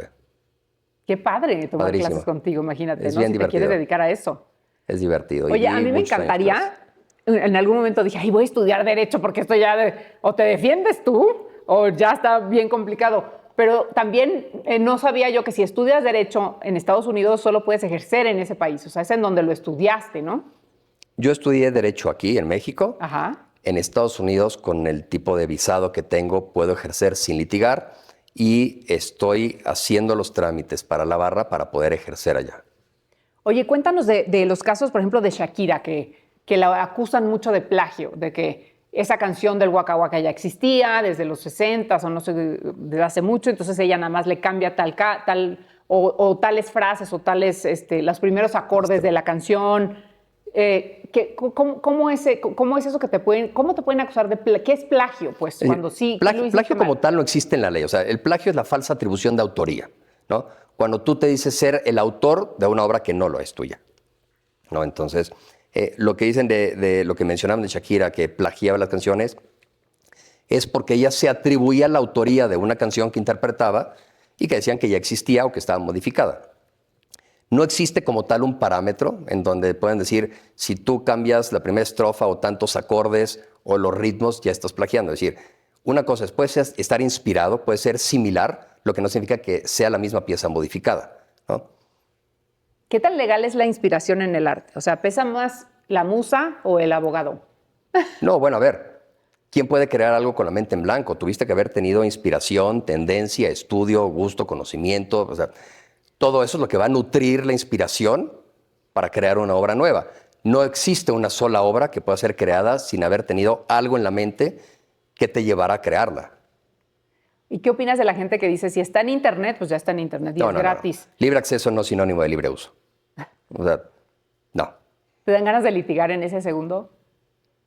Qué padre tomar Padrísimo. clases contigo, imagínate, Es ¿no? bien Si te divertido. quieres dedicar a eso. Es divertido. Oye, y a mí me muchos años encantaría, en algún momento dije, ay, voy a estudiar Derecho porque esto ya, o te defiendes tú, o ya está bien complicado. Pero también no sabía yo que si estudias Derecho en Estados Unidos solo puedes ejercer en ese país, o sea, es en donde lo estudiaste, ¿no? Yo estudié Derecho aquí, en México. Ajá. En Estados Unidos, con el tipo de visado que tengo, puedo ejercer sin litigar y estoy haciendo los trámites para la barra para poder ejercer allá. Oye, cuéntanos de los casos, por ejemplo, de Shakira, que la acusan mucho de plagio, de que esa canción del Waka Waka ya existía desde los 60 o no sé, desde hace mucho, entonces ella nada más le cambia o tales frases o tales, los primeros acordes de la canción. ¿Cómo es eso que cómo te pueden acusar de plagio? ¿Qué es plagio? Pues cuando sí. Plagio como tal no existe en la ley. O sea, el plagio es la falsa atribución de autoría, ¿no? Cuando tú te dices ser el autor de una obra que no lo es tuya, ¿no? Entonces, lo que dicen de lo que mencionaban de Shakira, que plagiaba las canciones, es porque ella se atribuía la autoría de una canción que interpretaba y que decían que ya existía o que estaba modificada. No existe como tal un parámetro en donde pueden decir, si tú cambias la primera estrofa o tantos acordes o los ritmos, ya estás plagiando. Es decir, una cosa es, puede estar inspirado, puede ser similar, lo que no significa que sea la misma pieza modificada, ¿no? ¿Qué tan legal es la inspiración en el arte? O sea, ¿pesa más la musa o el abogado? No, bueno, a ver, ¿quién puede crear algo con la mente en blanco? Tuviste que haber tenido inspiración, tendencia, estudio, gusto, conocimiento, o sea, todo eso es lo que va a nutrir la inspiración para crear una obra nueva. no existe una sola obra que pueda ser creada sin haber tenido algo en la mente que te llevara a crearla. ¿Y qué opinas de la gente que dice, si está en Internet, pues ya está en Internet y es gratis? No. Libre acceso no es sinónimo de libre uso. O sea, no. ¿Te dan ganas de litigar en ese segundo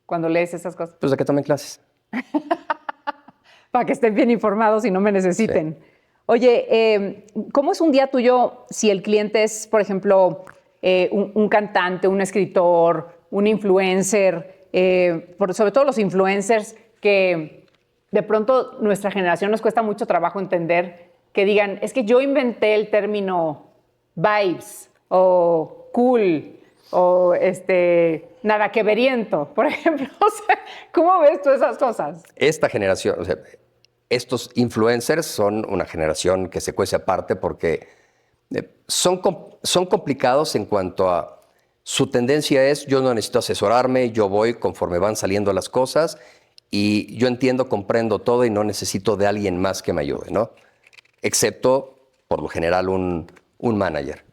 cuando lees esas cosas? Pues de que tomen clases. Para que estén bien informados y no me necesiten. Sí. Oye, ¿cómo es un día tuyo si el cliente es, por ejemplo, un cantante, un escritor, un influencer, sobre todo los influencers que de pronto nuestra generación nos cuesta mucho trabajo entender, que digan, es que yo inventé el término vibes o cool o nada que veriento, por ejemplo? O sea, ¿cómo ves tú esas cosas? Esta generación, o sea, estos influencers son una generación que se cuece aparte porque son complicados en cuanto a su tendencia es yo no necesito asesorarme, yo voy conforme van saliendo las cosas y yo entiendo, comprendo todo y no necesito de alguien más que me ayude, ¿no? Excepto, por lo general, un manager.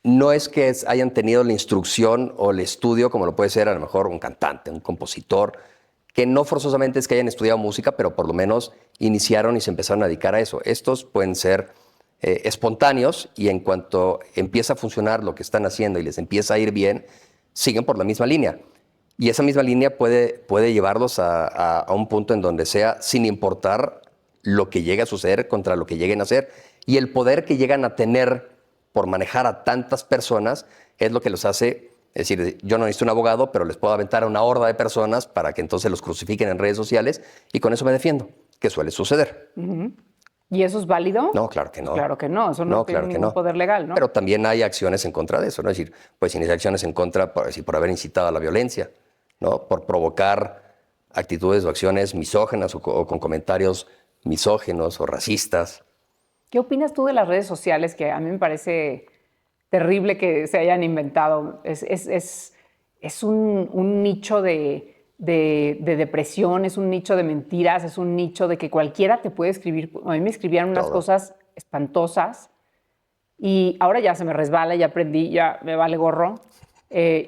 No es que hayan tenido la instrucción o el estudio, como lo puede ser a lo mejor un cantante, un compositor, que no forzosamente es que hayan estudiado música, pero por lo menos iniciaron y se empezaron a dedicar a eso. Estos pueden ser espontáneos y en cuanto empieza a funcionar lo que están haciendo y les empieza a ir bien, siguen por la misma línea. Y esa misma línea puede llevarlos a un punto en donde sea sin importar lo que llegue a suceder contra lo que lleguen a hacer. Y el poder que llegan a tener por manejar a tantas personas es lo que los hace, es decir, yo no necesito un abogado, pero les puedo aventar a una horda de personas para que entonces los crucifiquen en redes sociales y con eso me defiendo, que suele suceder. Uh-huh. ¿Y eso es válido? No, claro que no. Claro que no, eso no tiene ningún poder legal, ¿no? Pero también hay acciones en contra de eso, ¿no? Es decir, pues iniciar acciones en contra por haber incitado a la violencia, ¿no? Por provocar actitudes o acciones misóginas o con comentarios misóginos o racistas. ¿Qué opinas tú de las redes sociales? Que a mí me parece terrible que se hayan inventado. Es un nicho de depresión, es un nicho de mentiras, es un nicho de que cualquiera te puede escribir. A mí me escribían unas cosas espantosas y ahora ya se me resbala, ya aprendí, ya me vale gorro.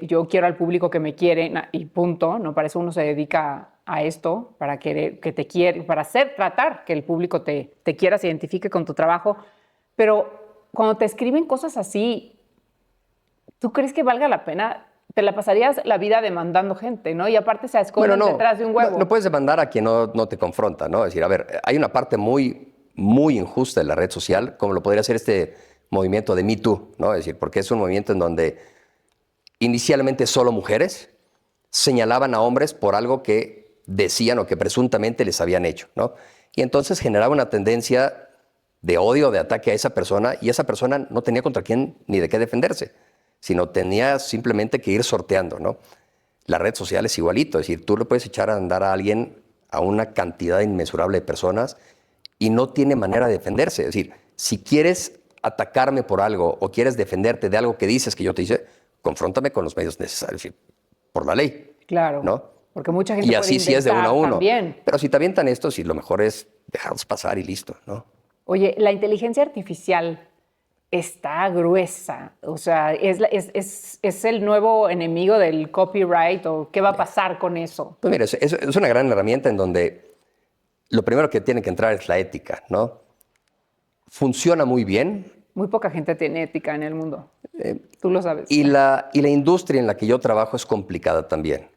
Yo quiero al público que me quiere y punto. No, para eso uno se dedica a esto, para querer, que te quiere, para tratar que el público te quiera, se identifique con tu trabajo. Pero cuando te escriben cosas así, ¿tú crees que valga la pena? Te la pasarías la vida demandando gente, ¿no? Y aparte se esconden detrás de un huevo. No puedes demandar a quien no te confronta, ¿no? Es decir, a ver, hay una parte muy, muy injusta de la red social, como lo podría ser este movimiento de Me Too, ¿no? Es decir, porque es un movimiento en donde inicialmente solo mujeres señalaban a hombres por algo que decían o que presuntamente les habían hecho, ¿no? Y entonces generaba una tendencia de odio, de ataque a esa persona, y esa persona no tenía contra quién ni de qué defenderse, sino tenía simplemente que ir sorteando, ¿no? La red social es igualito, es decir, tú le puedes echar a andar a alguien, a una cantidad inmensurable de personas, y no tiene manera de defenderse. Es decir, si quieres atacarme por algo o quieres defenderte de algo que dices que yo te hice, confróntame con los medios necesarios, es decir, por la ley. Claro. ¿No? Porque mucha gente y así sí es de uno a uno. También. Pero si te avientan esto, sí, lo mejor es dejarlos pasar y listo, ¿no? Oye, la inteligencia artificial está gruesa. O sea, ¿es el nuevo enemigo del copyright o qué va a pasar con eso? Pues mira, es una gran herramienta en donde lo primero que tiene que entrar es la ética, ¿no? Funciona muy bien. Muy poca gente tiene ética en el mundo. Tú lo sabes. Y la industria en la que yo trabajo es complicada también.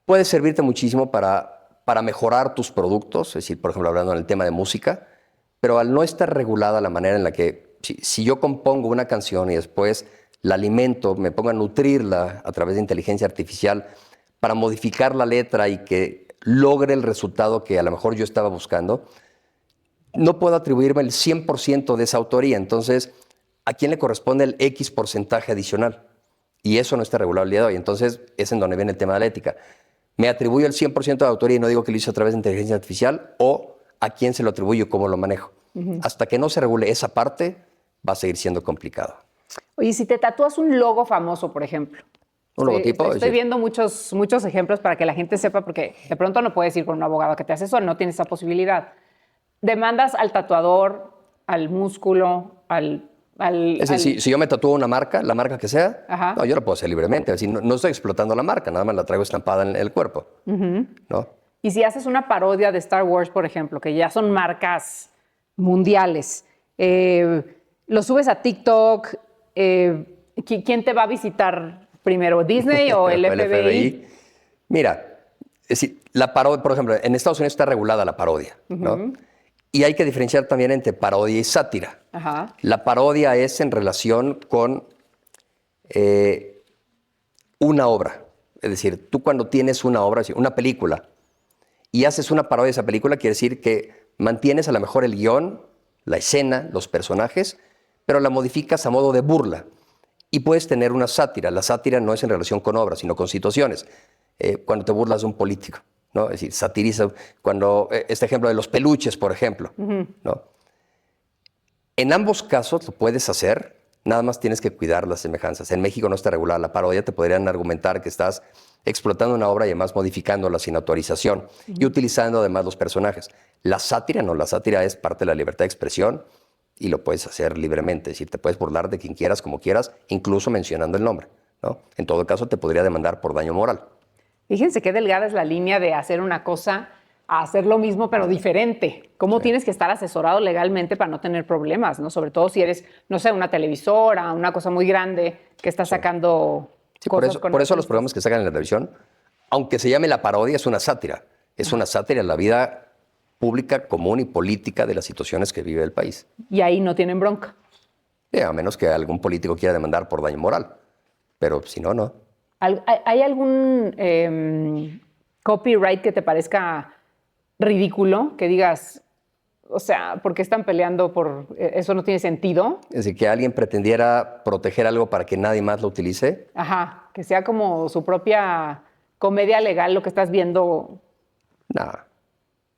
Puede servirte muchísimo para mejorar tus productos, es decir, por ejemplo, hablando en el tema de música, pero al no estar regulada la manera en la que, si yo compongo una canción y después la alimento, me pongo a nutrirla a través de inteligencia artificial para modificar la letra y que logre el resultado que a lo mejor yo estaba buscando, no puedo atribuirme el 100% de esa autoría. Entonces, ¿a quién le corresponde el X porcentaje adicional? Y eso no está regulado el día de hoy. Entonces, es en donde viene el tema de la ética. ¿Me atribuyo el 100% de autoría y no digo que lo hice a través de inteligencia artificial? ¿O a quién se lo atribuyo y cómo lo manejo? Uh-huh. Hasta que no se regule esa parte, va a seguir siendo complicado. Oye, si te tatúas un logo famoso, por ejemplo. ¿Un logotipo? Estoy viendo muchos ejemplos para que la gente sepa, porque de pronto no puedes ir con un abogado que te asesore, no tienes esa posibilidad. Demandas al tatuador, al músculo, al Es decir, si yo me tatúo una marca, la marca que sea, Ajá. no, yo lo puedo hacer libremente. Es decir, no estoy explotando la marca, nada más la traigo estampada en el cuerpo. ¿No? Y si haces una parodia de Star Wars, por ejemplo, que ya son marcas mundiales, lo subes a TikTok, ¿quién te va a visitar primero, Disney o el FBI? Mira, es decir, la parodia, por ejemplo, en Estados Unidos está regulada la parodia, ¿no? Y hay que diferenciar también entre parodia y sátira. Ajá. La parodia es en relación con una obra. Es decir, tú cuando tienes una obra, una película, y haces una parodia de esa película, quiere decir que mantienes a lo mejor el guión, la escena, los personajes, pero la modificas a modo de burla. Y puedes tener una sátira. La sátira no es en relación con obras, sino con situaciones. Cuando te burlas de un político, ¿no? Es decir, satiriza. Cuando, este ejemplo de los peluches, por ejemplo, ¿no? En ambos casos lo puedes hacer, nada más tienes que cuidar las semejanzas. En México no está regulada la parodia, te podrían argumentar que estás explotando una obra y además modificándola sin autorización y utilizando además los personajes. La sátira no, la sátira es parte de la libertad de expresión y lo puedes hacer libremente. Es decir, te puedes burlar de quien quieras, como quieras, incluso mencionando el nombre, ¿no? En todo caso, te podría demandar por daño moral. Fíjense qué delgada es la línea de hacer una cosa a hacer lo mismo, pero diferente. ¿Cómo tienes que estar asesorado legalmente para no tener problemas, ¿no? Sobre todo si eres, no sé, una televisora, una cosa muy grande que está sacando cosas con por eso los artistas. programas que sacan en la televisión, aunque se llame la parodia, es una sátira. Es una sátira en la vida pública, común y política de las situaciones que vive el país. Y ahí no tienen bronca. A menos que algún político quiera demandar por daño moral. Pero si no, no. ¿Hay algún copyright que te parezca ridículo? Que digas, o sea, ¿por qué están peleando por eso? ¿No tiene sentido? Es decir, que alguien pretendiera proteger algo para que nadie más lo utilice. Ajá, que sea como su propia comedia legal lo que estás viendo.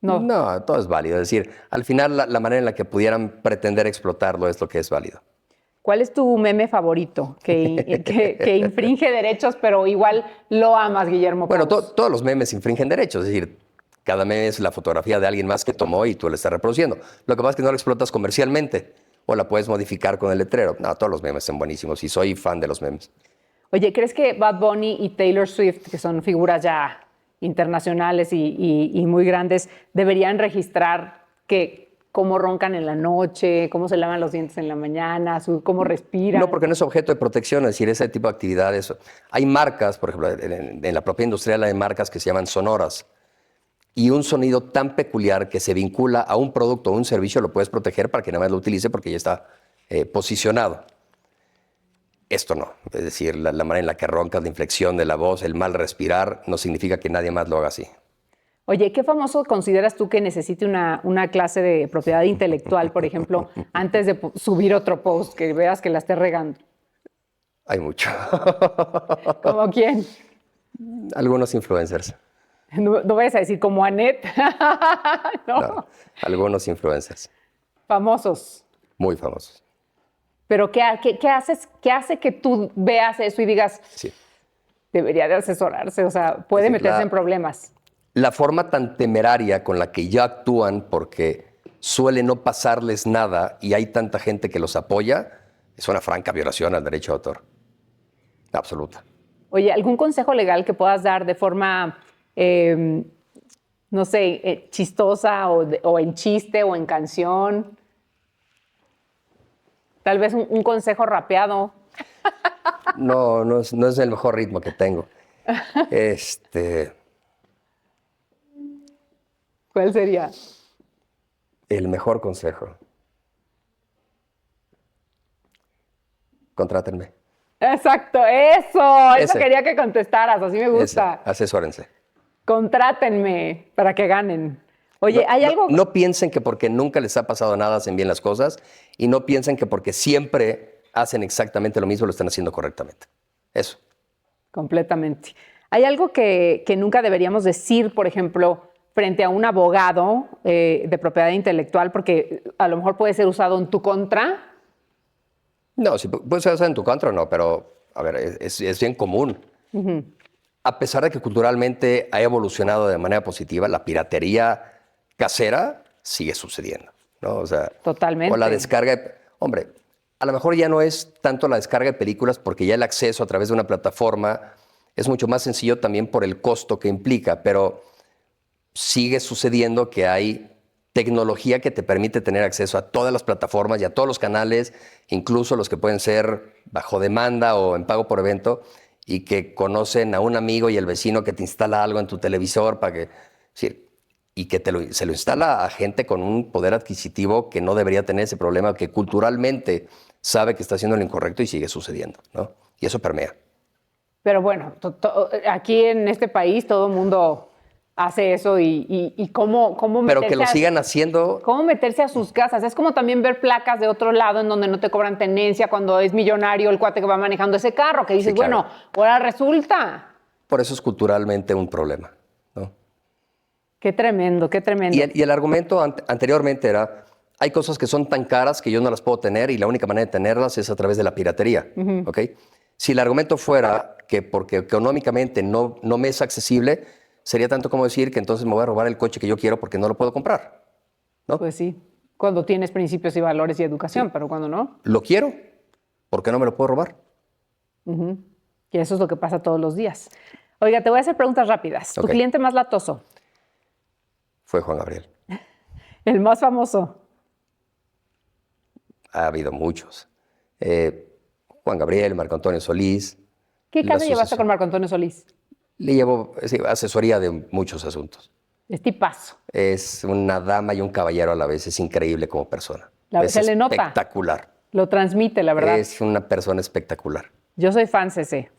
No. No. Todo es válido. Es decir, al final la manera en la que pudieran pretender explotarlo es lo que es válido. ¿Cuál es tu meme favorito que infringe derechos, pero igual lo amas, Guillermo Pous? Bueno, todos los memes infringen derechos. Es decir, cada meme es la fotografía de alguien más que tomó y tú la estás reproduciendo. Lo que pasa es que no la explotas comercialmente o la puedes modificar con el letrero. No, todos los memes son buenísimos y soy fan de los memes. Oye, ¿crees que Bad Bunny y Taylor Swift, que son figuras ya internacionales y muy grandes, deberían registrar cómo roncan en la noche, cómo se lavan los dientes en la mañana, cómo respiran? No, porque no es objeto de protección, es decir, ese tipo de actividades. Hay marcas, por ejemplo, en la propia industria hay marcas que se llaman sonoras. Y un sonido tan peculiar que se vincula a un producto o un servicio lo puedes proteger para que nadie más lo utilice porque ya está posicionado. Esto no. Es decir, la manera en la que roncas, la inflexión de la voz, el mal respirar, no significa que nadie más lo haga así. Oye, ¿qué famoso consideras tú que necesite una clase de propiedad intelectual, por ejemplo, antes de subir otro post, que veas que la esté regando? Hay mucho. ¿Cómo quién? Algunos influencers. No vayas a decir como Annette. No, algunos influencers. Famosos. Muy famosos. Pero ¿qué hace que tú veas eso y digas, sí, debería de asesorarse? O sea, puede meterse en problemas. La forma tan temeraria con la que ya actúan porque suele no pasarles nada y hay tanta gente que los apoya, es una franca violación al derecho de autor. Absoluta. Oye, ¿algún consejo legal que puedas dar de forma, no sé, chistosa o en chiste o en canción? Tal vez un consejo rapeado. No es el mejor ritmo que tengo. ¿Cuál sería? El mejor consejo. Contrátenme. Exacto, eso Ese. quería que contestaras, así me gusta. Ese. Asesórense. Contrátenme para que ganen. Oye, ¿hay algo? No piensen que porque nunca les ha pasado nada hacen bien las cosas y no piensen que porque siempre hacen exactamente lo mismo lo están haciendo correctamente. Eso. Completamente. ¿Hay algo que nunca deberíamos decir, por ejemplo, frente a un abogado de propiedad intelectual, porque a lo mejor puede ser usado en tu contra? No, si puede ser en tu contra o no, pero a ver, es bien común. A pesar de que culturalmente ha evolucionado de manera positiva, la piratería casera sigue sucediendo, ¿no? O sea, totalmente. o la descarga. Hombre, a lo mejor ya no es tanto la descarga de películas porque ya el acceso a través de una plataforma es mucho más sencillo también por el costo que implica, pero sigue sucediendo que hay tecnología que te permite tener acceso a todas las plataformas y a todos los canales, incluso los que pueden ser bajo demanda o en pago por evento, y que conocen a un amigo y el vecino que te instala algo en tu televisor para que, sí, y que se lo instala a gente con un poder adquisitivo que no debería tener ese problema, que culturalmente sabe que está haciendo lo incorrecto y sigue sucediendo, ¿no? Y eso permea. Pero bueno, aquí en este país todo el mundo hace eso y cómo Pero meterse que lo sigan haciendo. cómo meterse a sus casas. Es como también ver placas de otro lado en donde no te cobran tenencia cuando es millonario el cuate que va manejando ese carro, que dices, Sí, claro. bueno, ahora resulta. Por eso es culturalmente un problema, ¿no? Qué tremendo, qué tremendo. Y el argumento anteriormente era, hay cosas que son tan caras que yo no las puedo tener y la única manera de tenerlas es a través de la piratería, ¿ok? Si el argumento fuera que porque económicamente no me es accesible, sería tanto como decir que entonces me voy a robar el coche que yo quiero porque no lo puedo comprar, ¿no? Pues sí, cuando tienes principios y valores y educación, sí, pero cuando no. Lo quiero, ¿por qué no me lo puedo robar? Y eso es lo que pasa todos los días. Oiga, te voy a hacer preguntas rápidas. ¿Tu cliente más latoso? Fue Juan Gabriel. ¿El más famoso? Ha habido muchos. Juan Gabriel, Marco Antonio Solís. ¿Qué caso llevaste con Marco Antonio Solís? Le llevo asesoría de muchos asuntos. Es tipazo. Es una dama y un caballero a la vez. Es increíble como persona. Se le nota. Espectacular. Lo transmite, la verdad. Es una persona espectacular. Yo soy fan, CC.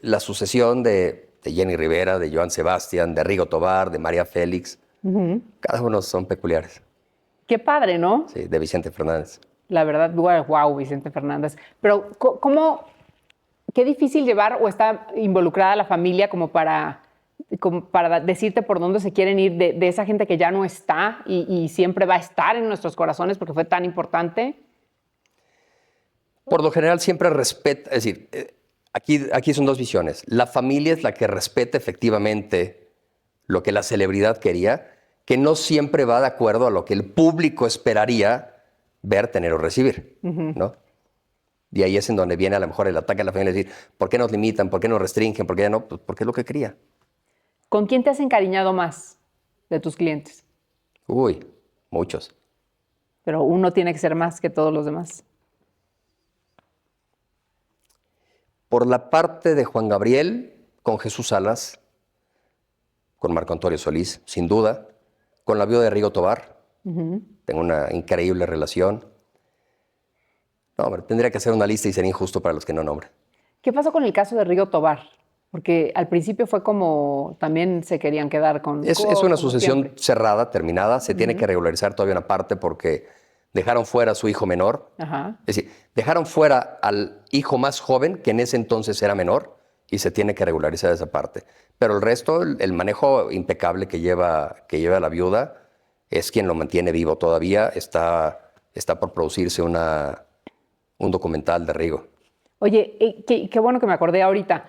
La sucesión de Jenny Rivera, de Joan Sebastián, de Rigo Tobar, de María Félix, cada uno son peculiares. Qué padre, ¿no? Sí, de Vicente Fernández. La verdad, wow, Vicente Fernández. Pero, qué difícil llevar o está involucrada la familia como para decirte por dónde se quieren ir de esa gente que ya no está y siempre va a estar en nuestros corazones porque fue tan importante? Por lo general siempre respeta, es decir, aquí son dos visiones. La familia es la que respeta efectivamente lo que la celebridad quería, que no siempre va de acuerdo a lo que el público esperaría ver, tener o recibir, ¿no? Y ahí es en donde viene a lo mejor el ataque a la familia, decir, ¿por qué nos limitan? ¿Por qué nos restringen? ¿Por qué ya no? Pues porque es lo que quería. ¿Con quién te has encariñado más de tus clientes? Uy, muchos. Pero uno tiene que ser más que todos los demás. Por la parte de Juan Gabriel, con Jesús Salas, con Marco Antonio Solís, sin duda, con la viuda de Rigo Tobar, tengo una increíble relación. No, hombre, tendría que hacer una lista y sería injusto para los que no nombren. ¿Qué pasó con el caso de Rigo Tobar? Porque al principio fue como también se querían quedar con... Es una sucesión cerrada, terminada. Se tiene que regularizar todavía una parte porque dejaron fuera a su hijo menor. Ajá. Es decir, dejaron fuera al hijo más joven, que en ese entonces era menor, y se tiene que regularizar esa parte. Pero el resto, el manejo impecable que lleva la viuda, es quien lo mantiene vivo todavía. Está por producirse un documental de Rigo. Oye, qué bueno que me acordé ahorita,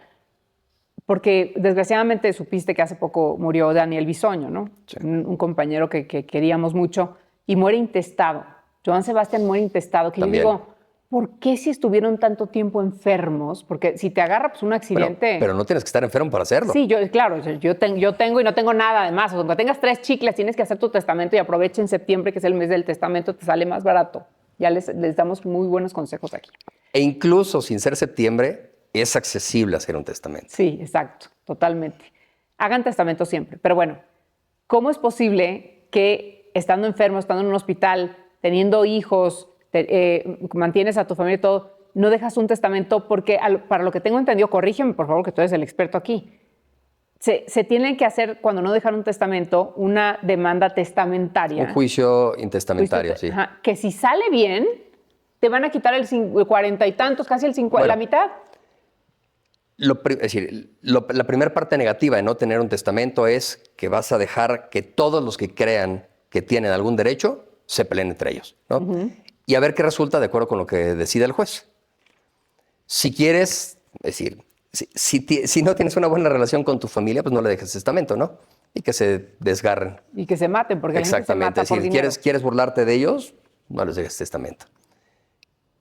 porque desgraciadamente supiste que hace poco murió Daniel Bisoño, ¿no? Sí. Un compañero que queríamos mucho, y muere intestado. Joan Sebastián muere intestado, que También. Yo digo, ¿por qué si estuvieron tanto tiempo enfermos? Porque si te agarra pues, un accidente... Pero no tienes que estar enfermo para hacerlo. Sí, claro, yo tengo y no tengo nada además. Cuando tengas 3 chicles, tienes que hacer tu testamento y aprovecha en septiembre, que es el mes del testamento, te sale más barato. Ya les damos muy buenos consejos aquí. E incluso sin ser septiembre, es accesible hacer un testamento. Sí, exacto, totalmente. Hagan testamento siempre. Pero bueno, ¿cómo es posible que estando enfermo, estando en un hospital, teniendo hijos, mantienes a tu familia y todo, no dejas un testamento? Porque para lo que tengo entendido, corrígeme por favor, que tú eres el experto aquí, se tiene que hacer, cuando no dejan un testamento, una demanda testamentaria. Un juicio intestamentario, sí. Ajá, que si sale bien, te van a quitar el 40 y tantos, casi el 50, la mitad. Es decir, la primera parte negativa de no tener un testamento es que vas a dejar que todos los que crean que tienen algún derecho se peleen entre ellos, ¿no? Y a ver qué resulta de acuerdo con lo que decida el juez. Si quieres, es decir, si no tienes una buena relación con tu familia, pues no le dejes testamento, ¿no? Y que se desgarren. Y que se maten, porque exactamente. La gente se mata por dinero. ¿Quieres burlarte de ellos? No les dejes testamento.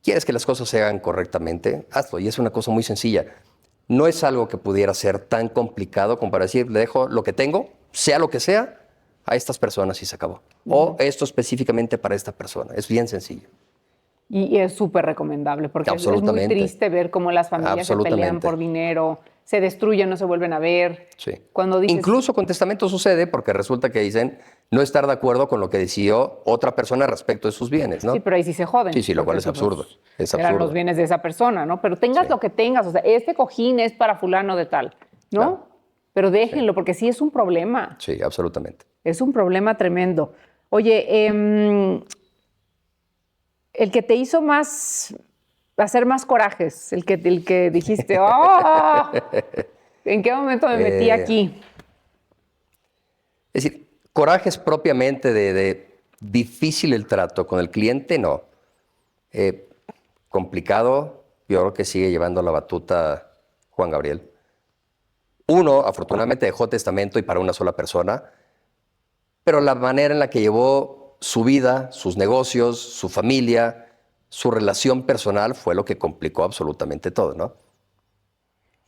¿Quieres que las cosas se hagan correctamente? Hazlo. Y es una cosa muy sencilla. No es algo que pudiera ser tan complicado como para decir, le dejo lo que tengo, sea lo que sea, a estas personas y se acabó. O esto específicamente para esta persona. Es bien sencillo. Y es súper recomendable, porque es muy Absolutamente. triste ver cómo las familias se pelean Absolutamente. por dinero, se destruyen, no se vuelven a ver. Sí. Cuando dices, Incluso con testamento sucede porque resulta que dicen no estar de acuerdo con lo que decidió otra persona respecto de sus bienes, ¿no? sí, pero ahí sí se joden. Sí, lo cual porque es absurdo. Es eran absurdo. los bienes de esa persona, ¿no? Pero tengas Sí. lo que tengas, o sea, este cojín es para fulano de tal, ¿no? Claro. Pero déjenlo, porque sí es un problema. Sí, absolutamente. Es un problema tremendo. Oye, el que te hizo hacer más corajes, el que dijiste, ¡oh! ¿En qué momento me metí aquí? Es decir, corajes propiamente de difícil el trato con el cliente, no. Complicado, yo creo que sigue llevando la batuta Juan Gabriel. Uno, afortunadamente, dejó testamento y para una sola persona, pero la manera en la que llevó su vida, sus negocios, su familia, su relación personal fue lo que complicó absolutamente todo, ¿no?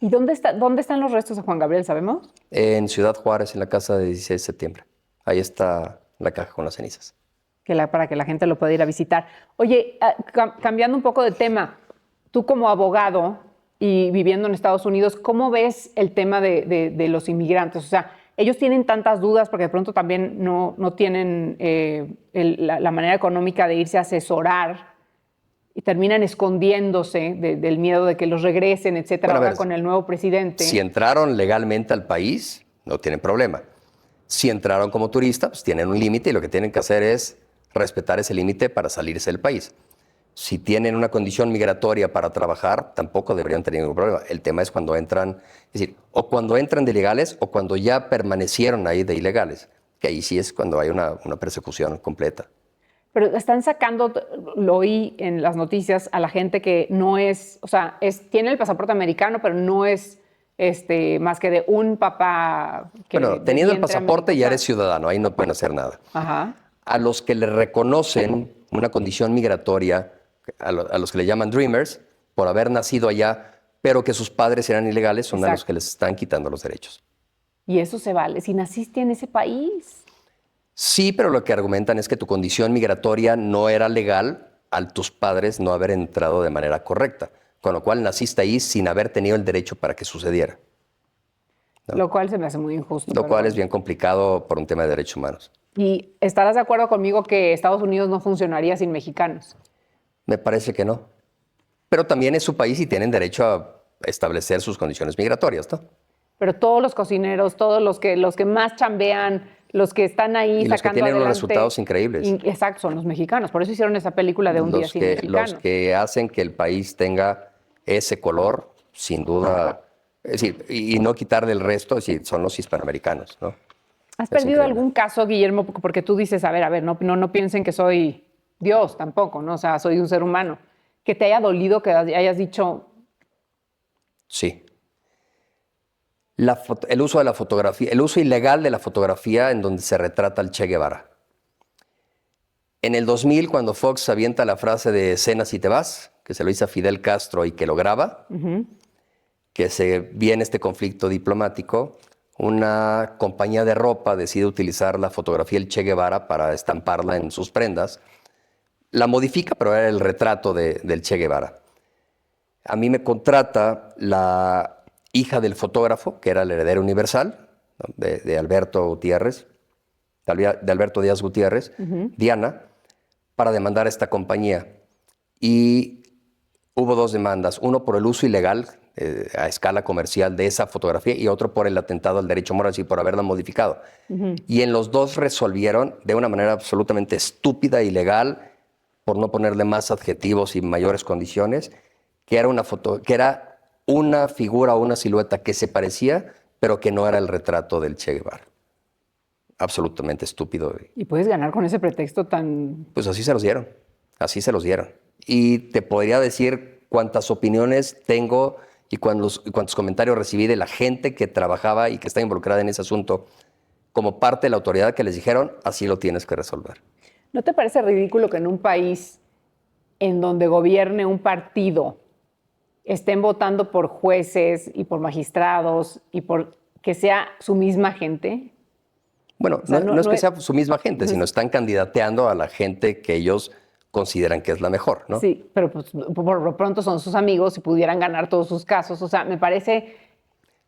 ¿Y dónde están los restos de Juan Gabriel, sabemos? En Ciudad Juárez, en la casa de 16 de septiembre. Ahí está la caja con las cenizas. Para que la gente lo pueda ir a visitar. Oye, cambiando un poco de tema, tú como abogado y viviendo en Estados Unidos, ¿cómo ves el tema de los inmigrantes? O sea, ellos tienen tantas dudas porque de pronto también no tienen la manera económica de irse a asesorar y terminan escondiéndose del miedo de que los regresen, etcétera, Bueno, a ahora ver, con el nuevo presidente. Si entraron legalmente al país, no tienen problema. Si entraron como turistas, pues tienen un límite y lo que tienen que hacer es respetar ese límite para salirse del país. Si tienen una condición migratoria para trabajar, tampoco deberían tener ningún problema. El tema es cuando entran, es decir, o cuando entran de ilegales o cuando ya permanecieron ahí de ilegales, que ahí sí es cuando hay una persecución completa. Pero están sacando, lo oí en las noticias, a la gente que no es, o sea, tiene el pasaporte americano, pero no es más que de un papá que... Bueno, teniendo el pasaporte ya eres ciudadano, ahí no pueden hacer nada. Ajá. A los que le reconocen una condición migratoria, a los que le llaman Dreamers, por haber nacido allá, pero que sus padres eran ilegales, son a los Exacto. que les están quitando los derechos. Y eso se vale, si naciste en ese país. Sí, pero lo que argumentan es que tu condición migratoria no era legal al tus padres no haber entrado de manera correcta, con lo cual naciste ahí sin haber tenido el derecho para que sucediera. ¿No? Lo cual se me hace muy injusto. Lo cual es bien complicado por un tema de derechos humanos. ¿Y estarás de acuerdo conmigo que Estados Unidos no funcionaría sin mexicanos? Me parece que no. Pero también es su país y tienen derecho a establecer sus condiciones migratorias, ¿no? Pero todos los cocineros, todos los que más chambean, los que están ahí Y los que sacando tienen unos adelante, resultados increíbles. Exacto, son los mexicanos. Por eso hicieron esa película de Un día sin mexicanos. Los que hacen que el país tenga ese color, sin duda, es decir, y no quitarle el resto, es decir, son los hispanoamericanos, ¿no? ¿Has Es perdido increíble. algún caso, Guillermo? Porque tú dices, a ver, no piensen que soy Dios tampoco, ¿no? O sea, soy un ser humano. Que te haya dolido, que hayas dicho, Sí. El uso de la fotografía, el uso ilegal de la fotografía en donde se retrata al Che Guevara. En el 2000, cuando Fox avienta la frase de "cenas y te vas", que se lo hizo a Fidel Castro y que lo graba, que se viene este conflicto diplomático, una compañía de ropa decide utilizar la fotografía del Che Guevara para estamparla en sus prendas. La modifica, pero era el retrato del Che Guevara. A mí me contrata la hija del fotógrafo, que era el heredero universal, ¿no? de Alberto Gutiérrez, de Alberto Díaz Gutiérrez, Diana, para demandar a esta compañía. Y hubo dos demandas, uno por el uso ilegal a escala comercial de esa fotografía y otro por el atentado al derecho moral y por haberla modificado. Y en los dos resolvieron de una manera absolutamente estúpida, ilegal, por no ponerle más adjetivos y mayores condiciones, que era una figura o una silueta que se parecía, pero que no era el retrato del Che Guevara. Absolutamente estúpido. y puedes ganar con ese pretexto tan... Pues así se los dieron, así se los dieron. Y te podría decir cuántas opiniones tengo y cuántos comentarios recibí de la gente que trabajaba y que está involucrada en ese asunto como parte de la autoridad que les dijeron, así lo tienes que resolver. ¿No te parece ridículo que en un país en donde gobierne un partido estén votando por jueces y por magistrados y por que sea su misma gente? Bueno, O sea, no es que sea su misma gente, sino están candidateando a la gente que ellos consideran que es la mejor, ¿no? Sí, pero pues, por lo pronto son sus amigos y pudieran ganar todos sus casos. O sea, me parece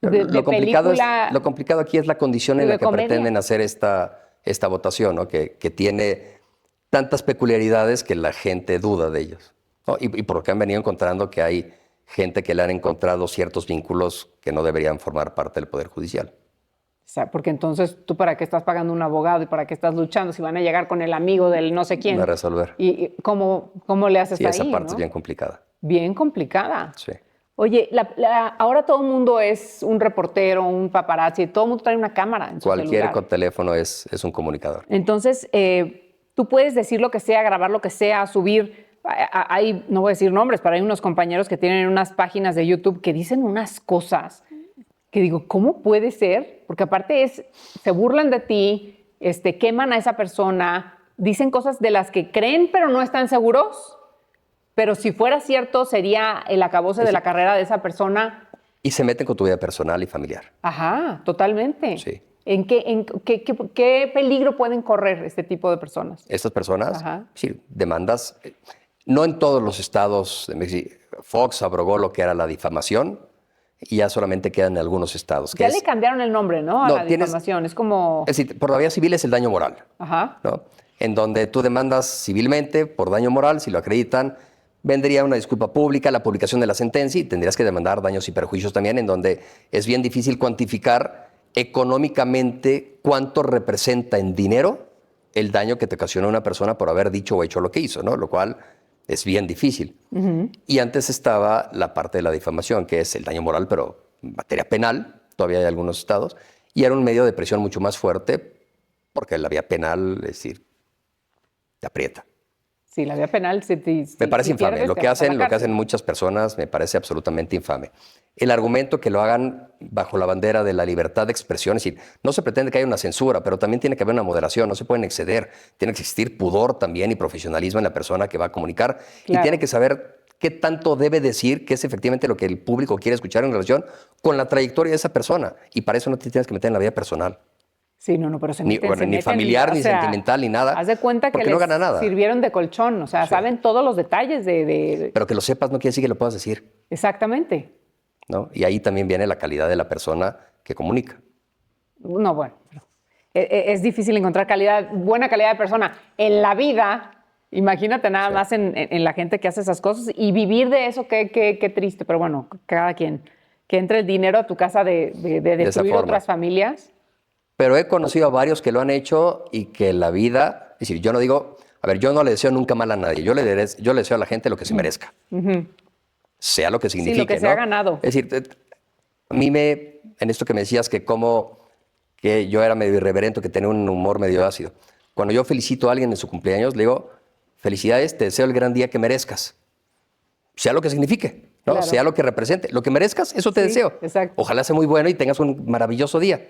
de Lo complicado, película, lo complicado aquí es la condición en de la que comedia. pretenden hacer esta votación, ¿no? Que tiene tantas peculiaridades que la gente duda de ellos, ¿no? Y por lo que han venido encontrando que hay gente que le han encontrado ciertos vínculos que no deberían formar parte del Poder Judicial. O sea, porque entonces tú para qué estás pagando un abogado y para qué estás luchando si van a llegar con el amigo del no sé quién. De resolver. ¿Y cómo le haces Sí, ahí? esa parte ¿no? es bien complicada. Bien complicada. Sí. Oye, ahora todo el mundo es un reportero, un paparazzi, todo el mundo trae una cámara en su Cualquier celular. con teléfono es un comunicador. Entonces, tú puedes decir lo que sea, grabar lo que sea, subir. Hay, no voy a decir nombres, pero hay unos compañeros que tienen unas páginas de YouTube que dicen unas cosas que digo, ¿cómo puede ser? Porque aparte se burlan de ti, queman a esa persona, dicen cosas de las que creen pero no están seguros. Pero si fuera cierto, sería el acabose de la carrera de esa persona. Y se meten con tu vida personal y familiar. Ajá, totalmente. Sí. ¿En qué peligro pueden correr este tipo de personas? Estas personas, Ajá. sí, demandas, no en todos los estados. Fox abrogó lo que era la difamación y ya solamente quedan en algunos estados. Ya le cambiaron el nombre, ¿no? A la difamación. Es como... Es decir, por la vía civil es el daño moral. Ajá. ¿No? En donde tú demandas civilmente por daño moral, si lo acreditan, vendría una disculpa pública, la publicación de la sentencia y tendrías que demandar daños y perjuicios también, en donde es bien difícil cuantificar económicamente cuánto representa en dinero el daño que te ocasionó una persona por haber dicho o hecho lo que hizo, ¿no? Lo cual es bien difícil. Y antes estaba la parte de la difamación, que es el daño moral, pero en materia penal, todavía hay algunos estados, y era un medio de presión mucho más fuerte, porque la vía penal, es decir, te aprieta. Sí, la vía penal. Me parece infame. Pierdes, Lo te que vas a la cárcel. hacen muchas personas me parece absolutamente infame. El argumento que lo hagan bajo la bandera de la libertad de expresión, es decir, no se pretende que haya una censura, pero también tiene que haber una moderación, no se pueden exceder. Tiene que existir pudor también y profesionalismo en la persona que va a comunicar y Claro. tiene que saber qué tanto debe decir, que es efectivamente lo que el público quiere escuchar en relación con la trayectoria de esa persona. Y para eso no te tienes que meter en la vida personal. Sí, no, pero se Ni, meten, bueno, se ni meten, familiar, o ni sea, sentimental, ni nada. Haz de cuenta que porque les no gana nada. sirvieron de colchón, o sea, Sí. saben todos los detalles de... Pero que lo sepas no quiere decir que lo puedas decir, Exactamente. ¿no? Y ahí también viene la calidad de la persona que comunica. No, bueno, es difícil encontrar buena calidad de persona en la vida. Imagínate nada Sí. más en la gente que hace esas cosas y vivir de eso, qué triste. Pero bueno, cada quien. Que entre el dinero a tu casa de destruir forma. otras familias. Pero he conocido a varios que lo han hecho y que la vida, es decir, yo no digo, a ver, yo no le deseo nunca mal a nadie, yo le deseo a la gente lo que se merezca, sea lo que signifique, lo que se ¿no? ha ganado. Es decir, a mí en esto que me decías que yo era medio irreverente, que tenía un humor medio ácido, cuando yo felicito a alguien en su cumpleaños, le digo, felicidades, te deseo el gran día que merezcas, sea lo que signifique, ¿no? Claro. Sea lo que represente, lo que merezcas, eso te Sí, deseo. exacto. Ojalá sea muy bueno y tengas un maravilloso día.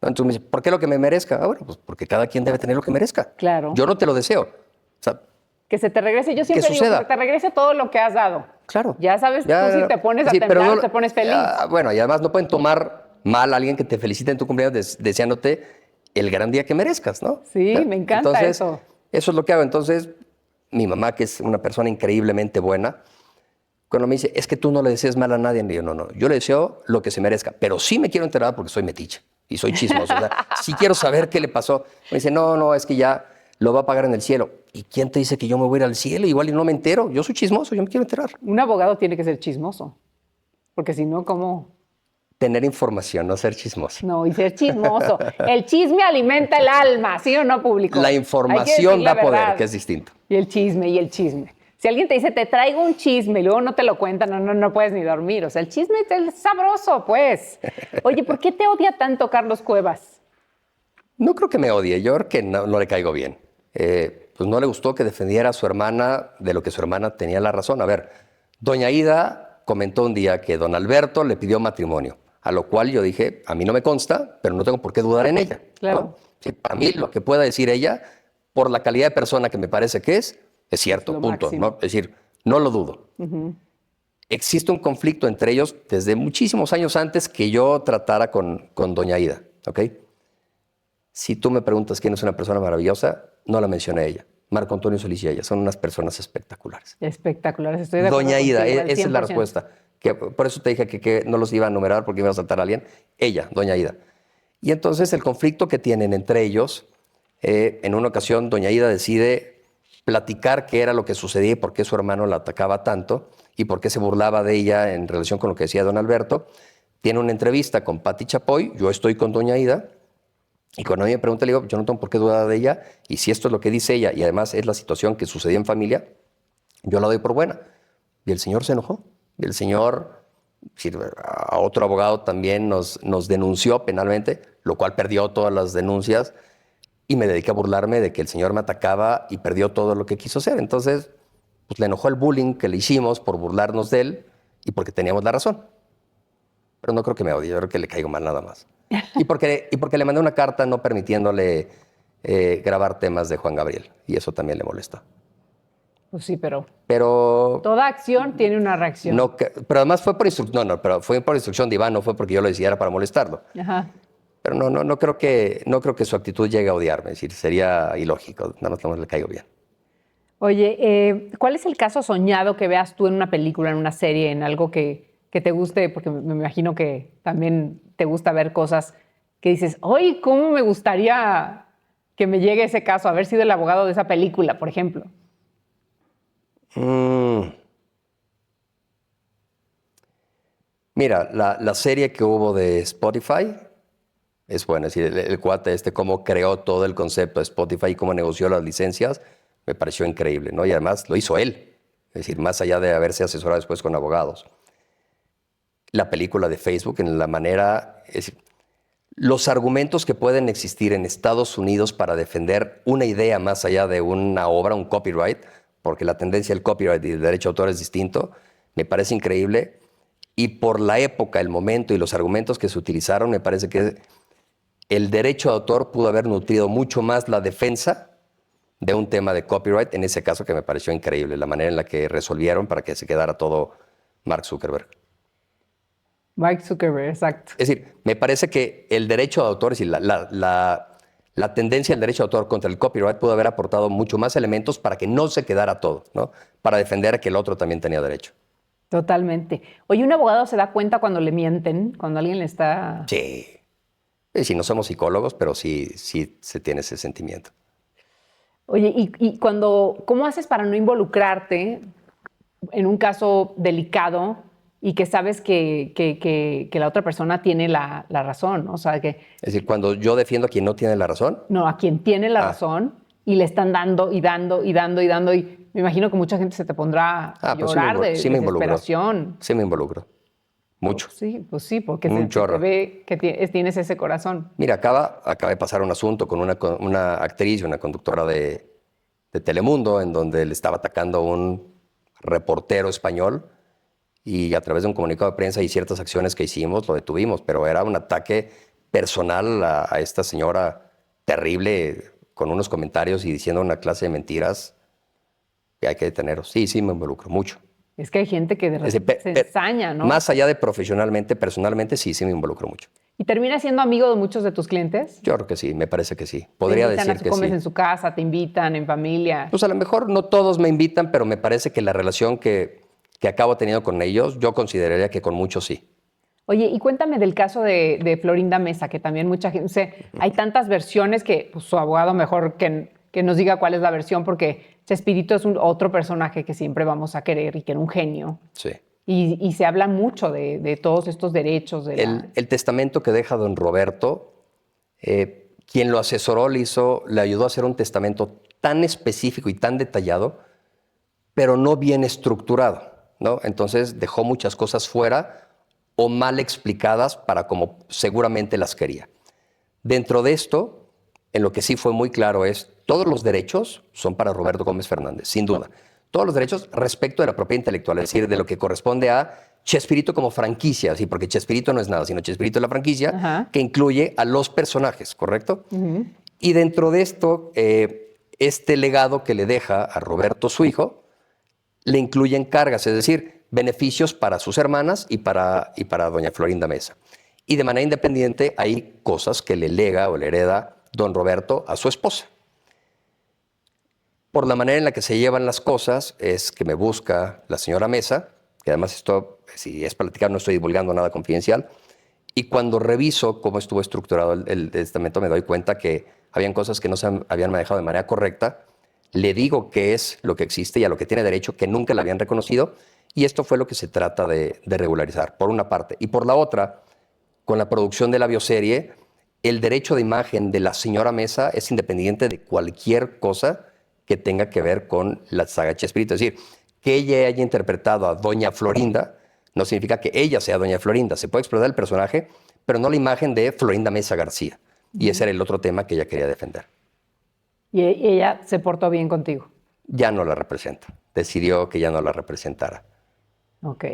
Entonces me dice, ¿por qué lo que me merezca? Ah, bueno, pues porque cada quien debe tener lo que merezca. Claro. Yo no te lo deseo. O sea, Que se te regrese. Yo siempre digo suceda. que se te regrese todo lo que has dado. claro. Ya sabes, tú si te pones a sí, pero temblar, te pones feliz. Bueno, y además no pueden tomar mal a alguien que te felicite en tu cumpleaños deseándote el gran día que merezcas, ¿no? Sí, me encanta Entonces, eso. Eso es lo que hago. Entonces, mi mamá, que es una persona increíblemente buena, cuando me dice, es que tú no le deseas mal a nadie, le digo, no, yo le deseo lo que se merezca, pero sí me quiero enterar porque soy metiche y soy chismoso. O sea, sí quiero saber qué le pasó. Me dice, no, es que ya lo va a pagar en el cielo. ¿Y quién te dice que yo me voy a ir al cielo? Igual y no me entero. Yo soy chismoso, yo me quiero enterar. Un abogado tiene que ser chismoso. Porque si no, ¿cómo? Tener información, no ser chismoso. No, y ser chismoso. El chisme alimenta el alma, ¿sí o no, público? La Hay que información decir la da poder, verdad. que es distinto. Y el chisme. Si alguien te dice, te traigo un chisme, y luego no te lo cuentan, no puedes ni dormir. O sea, el chisme es sabroso, pues. Oye, ¿por qué te odia tanto Carlos Cuevas? No creo que me odie, yo creo que no le caigo bien. Pues no le gustó que defendiera a su hermana de lo que su hermana tenía la razón. A ver, doña Ida comentó un día que don Alberto le pidió matrimonio, a lo cual yo dije, a mí no me consta, pero no tengo por qué dudar en ella. Claro. ¿no? Sí, para mí lo que pueda decir ella, por la calidad de persona que me parece que es cierto, Lo punto. máximo. ¿no? Es decir, No lo dudo. Existe un conflicto entre ellos desde muchísimos años antes que yo tratara con doña Ida, ¿ok? Si tú me preguntas quién es una persona maravillosa, no la mencioné a ella. Marco Antonio Solís y ella son unas personas espectaculares. Espectaculares, estoy de acuerdo Doña Ida, contigo, al esa es la 100%. respuesta. Por eso te dije que no los iba a enumerar porque iba a saltar a alguien. Ella, doña Ida. Y entonces el conflicto que tienen entre ellos, en una ocasión doña Ida decide platicar qué era lo que sucedía y por qué su hermano la atacaba tanto y por qué se burlaba de ella en relación con lo que decía don Alberto. Tiene una entrevista con Pati Chapoy, yo estoy con doña Ida, y cuando a mí me pregunta, le digo, yo no tengo por qué dudar de ella, y si esto es lo que dice ella, y además es la situación que sucedió en familia, yo la doy por buena. Y el señor se enojó. Y el señor, a otro abogado también nos denunció penalmente, lo cual perdió todas las denuncias, y me dediqué a burlarme de que el señor me atacaba y perdió todo lo que quiso hacer. Entonces, pues le enojó el bullying que le hicimos por burlarnos de él y porque teníamos la razón. Pero no creo que me odie, yo creo que le caigo mal nada más. Y porque le mandé una carta no permitiéndole grabar temas de Juan Gabriel. Y eso también le molesta. Pues sí, pero Pero toda acción tiene una reacción. no, pero además fue por instrucción, pero fue por instrucción de Iván, no fue porque yo lo decidiera para molestarlo. Ajá. Pero no creo que su actitud llegue a odiarme, es decir, sería ilógico, nada más le caigo bien. Oye, ¿cuál es el caso soñado que veas tú en una película, en una serie, en algo que te guste? Porque me imagino que también te gusta ver cosas que dices, ¡ay, cómo me gustaría que me llegue ese caso! Haber sido el abogado de esa película, por ejemplo. Mira, la serie que hubo de Spotify es buena. Es decir, el cuate cómo creó todo el concepto de Spotify y cómo negoció las licencias, me pareció increíble, ¿no? Y además lo hizo él. Es decir, más allá de haberse asesorado después con abogados. La película de Facebook, en la manera... Es decir, los argumentos que pueden existir en Estados Unidos para defender una idea más allá de una obra, un copyright, porque la tendencia del copyright y el derecho de autor es distinto, me parece increíble. Y por la época, el momento y los argumentos que se utilizaron, me parece que el derecho de autor pudo haber nutrido mucho más la defensa de un tema de copyright, en ese caso que me pareció increíble, la manera en la que resolvieron para que se quedara todo Mark Zuckerberg. Mark Zuckerberg, exacto. Es decir, me parece que el derecho de autor, es decir, la tendencia del derecho de autor contra el copyright pudo haber aportado mucho más elementos para que no se quedara todo, ¿no? Para defender que el otro también tenía derecho. Totalmente. Oye, ¿un abogado se da cuenta cuando le mienten? Cuando alguien le está... Sí. Sí, no somos psicólogos, pero sí se tiene ese sentimiento. Oye, y ¿cómo haces para no involucrarte en un caso delicado y que sabes que la otra persona tiene la razón? O sea, que... Es decir, cuando yo defiendo a quien no tiene la razón. No, a quien tiene la razón y le están dando y dando y dando y dando. Y me imagino que mucha gente se te pondrá a llorar de desesperación. Sí me involucro. Mucho. Pues sí, porque un se chorro. te ve que tienes ese corazón. Mira, acaba de pasar un asunto con una actriz y una conductora de Telemundo en donde le estaba atacando a un reportero español y a través de un comunicado de prensa y ciertas acciones que hicimos lo detuvimos, pero era un ataque personal a esta señora terrible con unos comentarios y diciendo una clase de mentiras que hay que detenerlos. Sí me involucro mucho. Es que hay gente que de repente se ensaña, ¿no? Más allá de profesionalmente, personalmente, sí me involucro mucho. ¿Y terminas siendo amigo de muchos de tus clientes? Yo creo que sí, me parece que sí. Podría decir que sí. ¿Comes en su casa, te invitan, en familia? Pues a lo mejor no todos me invitan, pero me parece que la relación que acabo teniendo con ellos, yo consideraría que con muchos sí. Oye, y cuéntame del caso de Florinda Mesa, que también mucha gente... hay tantas versiones que pues, su abogado mejor que nos diga cuál es la versión, porque Chespirito es otro personaje que siempre vamos a querer y que era un genio. Sí. Y se habla mucho de todos estos derechos. El testamento que deja don Roberto, quien lo asesoró le ayudó a hacer un testamento tan específico y tan detallado, pero no bien estructurado, ¿no? Entonces dejó muchas cosas fuera o mal explicadas para como seguramente las quería. Dentro de esto, en lo que sí fue muy claro es, todos los derechos son para Roberto Gómez Fernández, sin duda. Todos los derechos respecto de la propiedad intelectual, es decir, de lo que corresponde a Chespirito como franquicia, ¿sí? Porque Chespirito no es nada, sino Chespirito es la franquicia que incluye a los personajes, ¿correcto? Y dentro de esto, este legado que le deja a Roberto, su hijo, le incluyen cargas, es decir, beneficios para sus hermanas y para doña Florinda Mesa. Y de manera independiente hay cosas que le lega o le hereda don Roberto a su esposa. Por la manera en la que se llevan las cosas es que me busca la señora Mesa, que además esto, si es platicar, no estoy divulgando nada confidencial, y cuando reviso cómo estuvo estructurado el testamento me doy cuenta que habían cosas que no se habían manejado de manera correcta. Le digo qué es lo que existe y a lo que tiene derecho, que nunca le habían reconocido, y esto fue lo que se trata de regularizar, por una parte. Y por la otra, con la producción de la bioserie, el derecho de imagen de la señora Mesa es independiente de cualquier cosa que tenga que ver con la saga Chespirito. Es decir, que ella haya interpretado a doña Florinda no significa que ella sea doña Florinda. Se puede explotar el personaje, pero no la imagen de Florinda Mesa García. Y ese era el otro tema que ella quería defender. Y ella se portó bien contigo. Ya no la representa. Decidió que ya no la representara. Ok.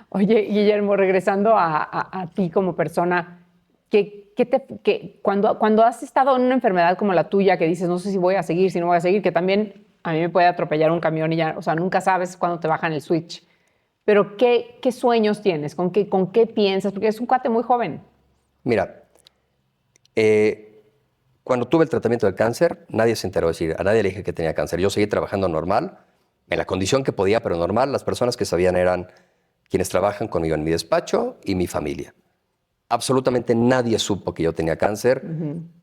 Oye, Guillermo, regresando a ti como persona, cuando has estado en una enfermedad como la tuya, que dices, no sé si voy a seguir, si no voy a seguir, que también a mí me puede atropellar un camión y ya, o sea, nunca sabes cuándo te bajan el switch. Pero, ¿qué sueños tienes? ¿Con qué piensas? Porque es un cuate muy joven. Mira, cuando tuve el tratamiento del cáncer, nadie se enteró. Es decir, a nadie le dije que tenía cáncer. Yo seguí trabajando normal, en la condición que podía, pero normal. Las personas que sabían eran quienes trabajan conmigo en mi despacho y mi familia. Absolutamente nadie supo que yo tenía cáncer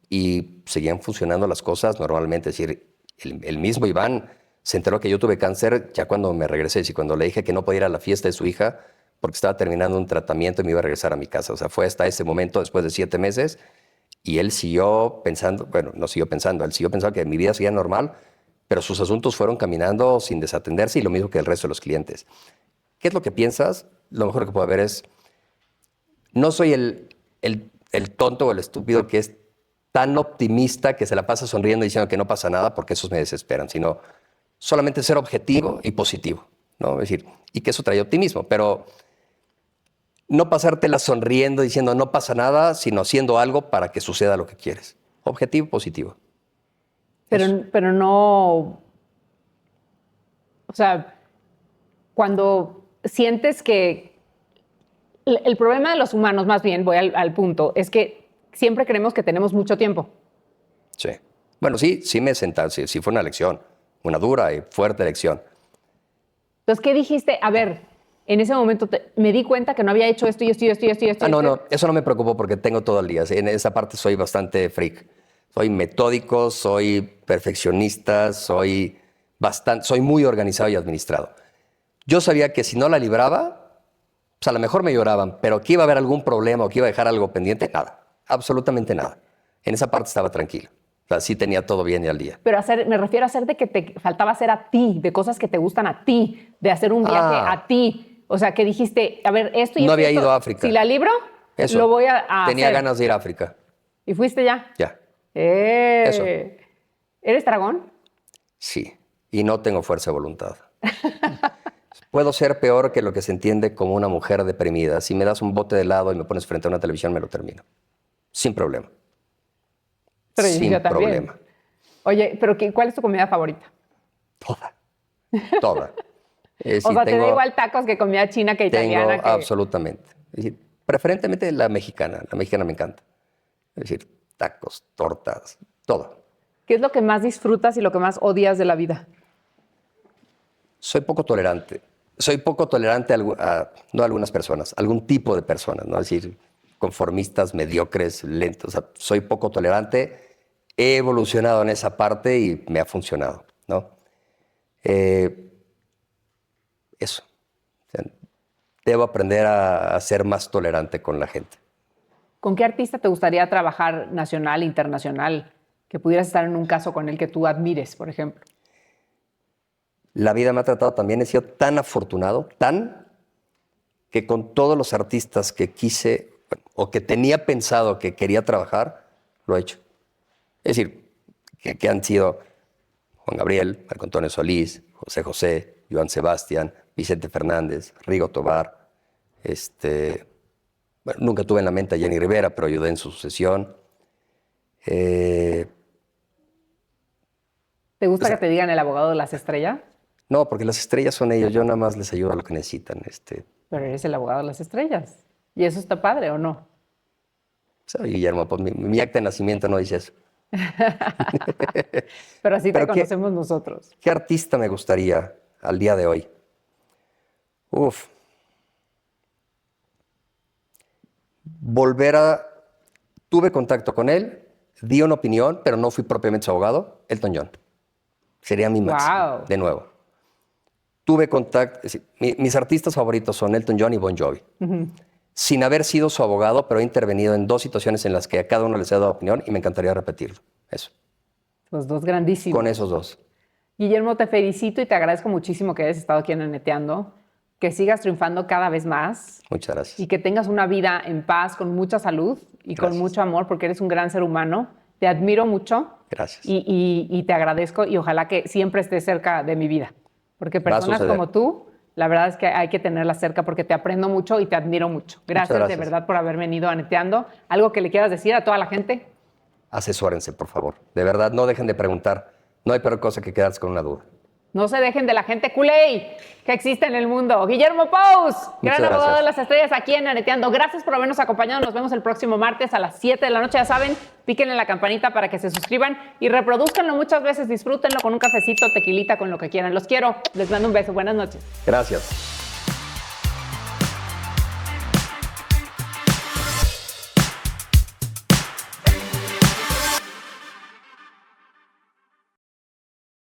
y seguían funcionando las cosas normalmente. Es decir, el mismo Iván se enteró que yo tuve cáncer ya cuando me regresé. Y cuando le dije que no podía ir a la fiesta de su hija porque estaba terminando un tratamiento y me iba a regresar a mi casa. O sea, fue hasta ese momento, después de 7 meses, y él siguió pensando, bueno, no siguió pensando, él siguió pensando que mi vida seguía normal, pero sus asuntos fueron caminando sin desatenderse y lo mismo que el resto de los clientes. ¿Qué es lo que piensas? Lo mejor que puedo ver es, no soy el tonto o el estúpido que es tan optimista que se la pasa sonriendo y diciendo que no pasa nada porque esos me desesperan, sino solamente ser objetivo y positivo, ¿no? Es decir, y que eso trae optimismo, pero no pasártela sonriendo diciendo no pasa nada, sino haciendo algo para que suceda lo que quieres. Objetivo, positivo. Pero no, o sea, cuando sientes que el problema de los humanos, más bien, voy al punto, es que siempre creemos que tenemos mucho tiempo. Sí. Bueno, sí me senté, sí fue una lección, una dura y fuerte lección. Entonces, ¿qué dijiste? A ver, en ese momento me di cuenta que no había hecho esto y esto y esto y esto y esto. No, eso no me preocupó porque tengo todo el día. En esa parte soy bastante freak. Soy metódico, soy perfeccionista, soy muy organizado y administrado. Yo sabía que si no la libraba, pues a lo mejor me lloraban, pero que iba a haber algún problema o que iba a dejar algo pendiente, nada, absolutamente nada. En esa parte estaba tranquilo. O sea, sí tenía todo bien y al día. Pero me refiero a hacer de que te faltaba hacer a ti, de cosas que te gustan a ti, de hacer un viaje a ti. O sea, que dijiste, a ver, esto y esto. No había ido a África. Si la libro, lo voy a Tenía hacer. ganas de ir a África. ¿Y fuiste ya? Ya. Eso. ¿Eres dragón? Sí, y no tengo fuerza de voluntad. Puedo ser peor que lo que se entiende como una mujer deprimida. Si me das un bote de helado y me pones frente a una televisión, me lo termino. Sin problema. Pero sin yo también. problema. Oye, pero ¿cuál es tu comida favorita? Toda. O sea, te da igual tacos que comida china que italiana. Absolutamente. Es decir, preferentemente la mexicana. La mexicana me encanta. Es decir, tacos, tortas, todo. ¿Qué es lo que más disfrutas y lo que más odias de la vida? Soy poco tolerante. Soy poco tolerante no a algunas personas, a algún tipo de personas, ¿no? Es decir, conformistas, mediocres, lentos. O sea, soy poco tolerante. He evolucionado en esa parte y me ha funcionado, ¿no? Eso. O sea, debo aprender a ser más tolerante con la gente. ¿Con qué artista te gustaría trabajar nacional, internacional? Que pudieras estar en un caso con él que tú admires, por ejemplo. La vida me ha tratado también, he sido tan afortunado, que con todos los artistas que quise o que tenía pensado que quería trabajar, lo he hecho. Es decir, que han sido Juan Gabriel, Marco Antonio Solís, José José, Joan Sebastián, Vicente Fernández, Rigo Tobar. Bueno, nunca tuve en la mente a Jenny Rivera, pero ayudé en su sucesión. ¿Te gusta que te digan el abogado de las estrellas? No, porque las estrellas son ellos. Yo nada más les ayudo a lo que necesitan. Pero eres el abogado de las estrellas. ¿Y eso está padre o no? Soy Guillermo, pues mi acta de nacimiento no dice eso. Pero así te Pero conocemos nosotros. ¿Qué artista me gustaría al día de hoy? Uf. Tuve contacto con él, di una opinión, pero no fui propiamente su abogado, Elton John. Sería mi máximo, Wow. de nuevo. Tuve contacto, mis artistas favoritos son Elton John y Bon Jovi. Sin haber sido su abogado, pero he intervenido en 2 situaciones en las que a cada uno les he dado opinión y me encantaría repetirlo. Eso, Los dos grandísimos. con esos 2. Guillermo, te felicito y te agradezco muchísimo que hayas estado aquí en Neteando, que sigas triunfando cada vez más Muchas gracias. y que tengas una vida en paz, con mucha salud y con Gracias. mucho amor, porque eres un gran ser humano. Te admiro mucho. Gracias. Y te agradezco y ojalá que siempre estés cerca de mi vida, porque Va a personas suceder. como tú, la verdad es que hay que tenerlas cerca porque te aprendo mucho y te admiro mucho. Gracias, gracias. de verdad por haber venido a Neteando. ¿Algo que le quieras decir a toda la gente? Asesórense, por favor. De verdad, no dejen de preguntar. No hay peor cosa que quedarse con una duda. No se dejen de la gente culé que existe en el mundo. Guillermo Pous, gran abogado gracias. de las estrellas aquí en Areteando. Gracias por habernos acompañado. Nos vemos el próximo martes a las 7 de la noche. Ya saben, píquenle la campanita para que se suscriban y reproduzcanlo muchas veces. Disfrútenlo con un cafecito, tequilita, con lo que quieran. Los quiero. Les mando un beso. Buenas noches. Gracias.